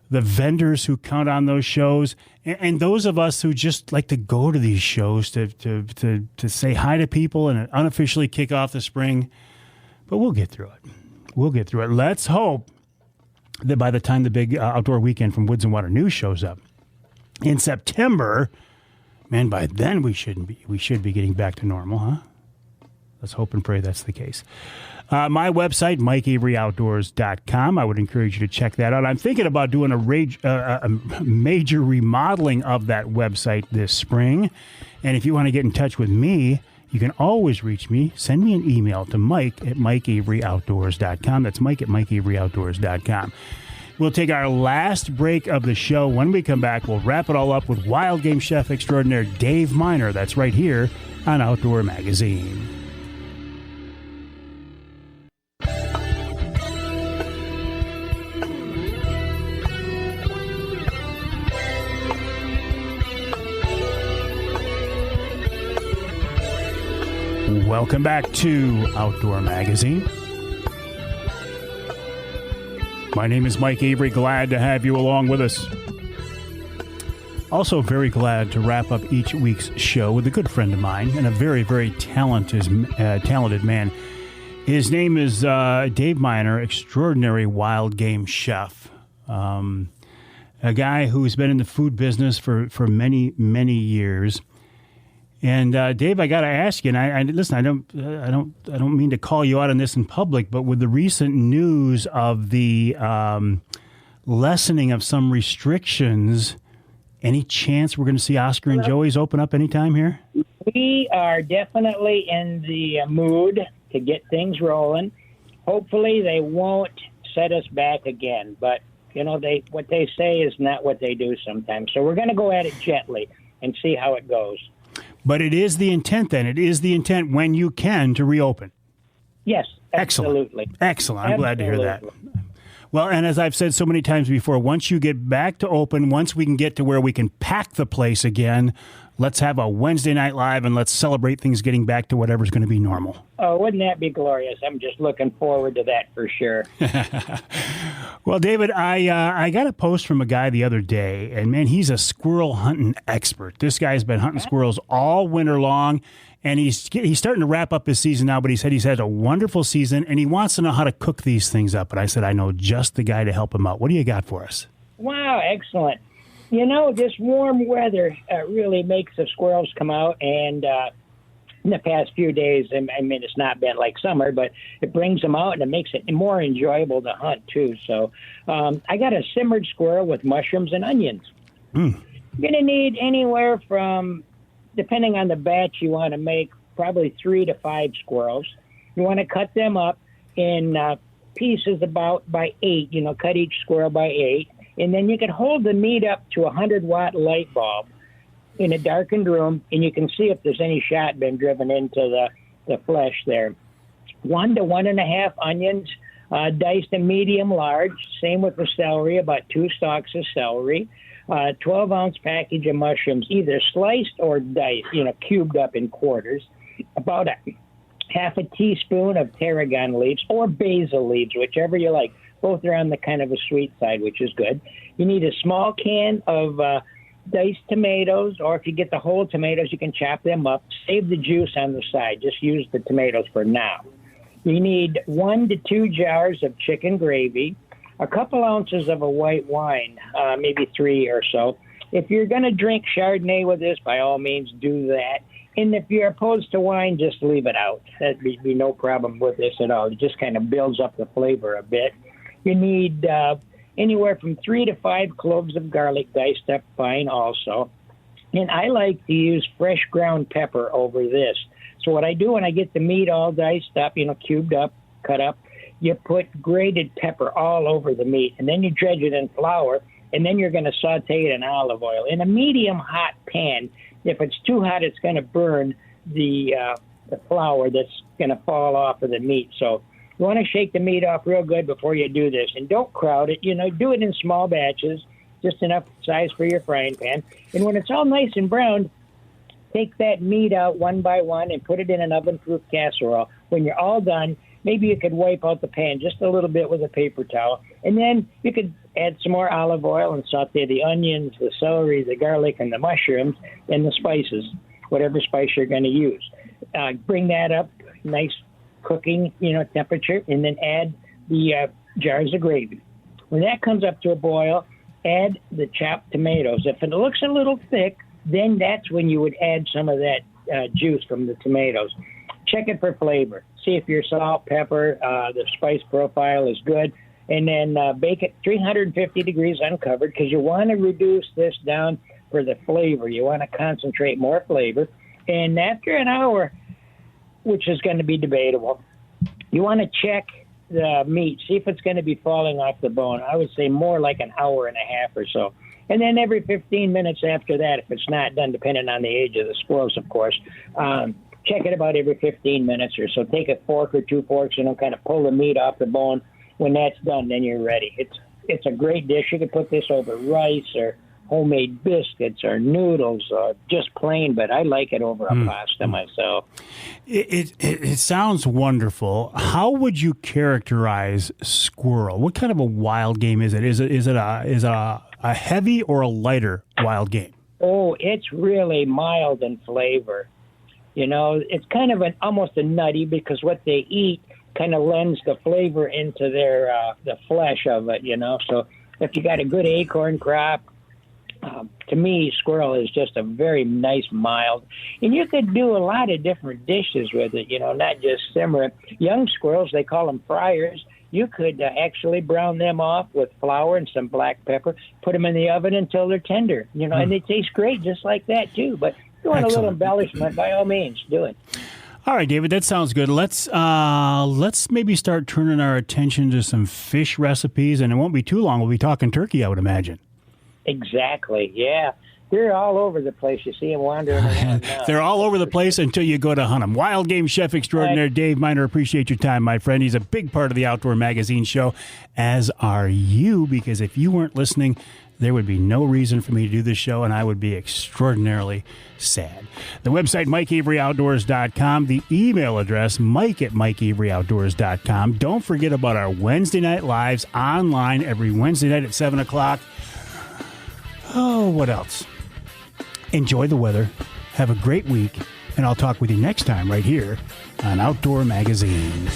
vendors who count on those shows, and those of us who just like to go to these shows to say hi to people and unofficially kick off the spring. But we'll get through it. We'll get through it. Let's hope that by the time the big outdoor weekend from Woods-n-Waternews shows up, in September. Man, by then we should be getting back to normal, huh? Let's hope and pray that's the case. My website, MikeAveryOutdoors.com. I would encourage you to check that out. I'm thinking about doing a major remodeling of that website this spring. And if you want to get in touch with me, you can always reach me. Send me an email to Mike@MikeAveryOutdoors.com. That's Mike@MikeAveryOutdoors.com. We'll take our last break of the show. When we come back, we'll wrap it all up with wild game chef extraordinaire Dave Miner. That's right here on Outdoor Magazine. Welcome back to Outdoor Magazine. My name is Mike Avery. Glad to have you along with us. Also very glad to wrap up each week's show with a good friend of mine and a very, very talented man. His name is Dave Miner, extraordinary wild game chef. A guy who's been in the food business for many, many years. And Dave, I got to ask you, and listen, I don't mean to call you out on this in public, but with the recent news of the lessening of some restrictions, any chance we're going to see Oscar and Joey's open up anytime here? We are definitely in the mood to get things rolling. Hopefully, they won't set us back again, but what they say is not what they do sometimes. So we're going to go at it gently and see how it goes. But it is the intent, then. It is the intent when you can to reopen. Yes, absolutely. Excellent. I'm glad to hear that. Well, and as I've said so many times before, once you get back to open, once we can get to where we can pack the place again, let's have a Wednesday Night Live and let's celebrate things getting back to whatever's going to be normal. Oh, wouldn't that be glorious? I'm just looking forward to that for sure. Well, David, I got a post from a guy the other day, and man, he's a squirrel hunting expert. This guy's been hunting squirrels all winter long, and he's starting to wrap up his season now, but he said he's had a wonderful season, and he wants to know how to cook these things up. And I said, I know just the guy to help him out. What do you got for us? Wow, excellent. This warm weather really makes the squirrels come out, and in the past few days, I mean, it's not been like summer, but it brings them out and it makes it more enjoyable to hunt, too. So I got a simmered squirrel with mushrooms and onions. You're going to need anywhere from, depending on the batch you want to make, probably 3 to 5 squirrels. You want to cut them up in pieces about by 8, cut each squirrel by 8. And then you can hold the meat up to a 100-watt light bulb in a darkened room, and you can see if there's any shot been driven into the flesh there. 1 to 1.5 onions, diced in medium large. Same with the celery, about 2 stalks of celery. 12-ounce package of mushrooms, either sliced or diced, cubed up in quarters. About a half a teaspoon of tarragon leaves or basil leaves, whichever you like. Both are on the kind of a sweet side, which is good. You need a small can of diced tomatoes, or if you get the whole tomatoes, you can chop them up. Save the juice on the side. Just use the tomatoes for now. You need 1 to 2 jars of chicken gravy, a couple ounces of a white wine, maybe 3 or so. If you're going to drink Chardonnay with this, by all means, do that. And if you're opposed to wine, just leave it out. That'd be no problem with this at all. It just kind of builds up the flavor a bit. You need anywhere from 3 to 5 cloves of garlic diced up fine also. And I like to use fresh ground pepper over this. So what I do when I get the meat all diced up, cubed up, cut up, you put grated pepper all over the meat, and then you dredge it in flour, and then you're going to saute it in olive oil. In a medium hot pan, if it's too hot, it's going to burn the flour that's going to fall off of the meat. So you want to shake the meat off real good before you do this. And don't crowd it. Do it in small batches, just enough size for your frying pan. And when it's all nice and brown, take that meat out one by one and put it in an oven-proof casserole. When you're all done, maybe you could wipe out the pan just a little bit with a paper towel. And then you could add some more olive oil and saute the onions, the celery, the garlic, and the mushrooms, and the spices, whatever spice you're going to use. Bring that up, nice cooking, temperature, and then add the jars of gravy. When that comes up to a boil, add the chopped tomatoes. If it looks a little thick, then that's when you would add some of that juice from the tomatoes. Check it for flavor. See if your salt, pepper, the spice profile is good. And then bake it 350 degrees uncovered, because you want to reduce this down for the flavor. You want to concentrate more flavor. And after an hour, which is going to be debatable, you want to check the meat, see if it's going to be falling off the bone. I would say more like an hour and a half or so. And then every 15 minutes after that, if it's not done, depending on the age of the squirrels, of course, check it about every 15 minutes or so. Take a fork or 2 forks and kind of pull the meat off the bone. When that's done, then you're ready. It's a great dish. You can put this over rice or homemade biscuits or noodles or just plain, but I like it over a pasta myself. It sounds wonderful. How would you characterize squirrel? What kind of a wild game is it? Is it a heavy or a lighter wild game? Oh, it's really mild in flavor. You know, it's kind of almost a nutty, because what they eat kind of lends the flavor into their the flesh of it, you know. So if you got a good acorn crop, to me, squirrel is just a very nice mild. And you could do a lot of different dishes with it, you know, not just simmer it. Young squirrels, they call them fryers. You could actually brown them off with flour and some black pepper, put them in the oven until they're tender, you know, and they taste great just like that, too. But if you want a little embellishment, by all means, do it. All right, David, that sounds good. Let's maybe start turning our attention to some fish recipes, and it won't be too long. We'll be talking turkey, I would imagine. Exactly, yeah. They're all over the place. You see them wandering around now. They're all over the place until you go to hunt them. Wild Game Chef Extraordinaire Dave Miner, appreciate your time, my friend. He's a big part of the Outdoor Magazine show, as are you, because if you weren't listening, there would be no reason for me to do this show, and I would be extraordinarily sad. The website, MikeAveryOutdoors.com. The email address, Mike@MikeAveryOutdoors.com. Don't forget about our Wednesday night lives online every Wednesday night at 7 o'clock. Oh, what else? Enjoy the weather. Have a great week, and I'll talk with you next time right here on Outdoor Magazine.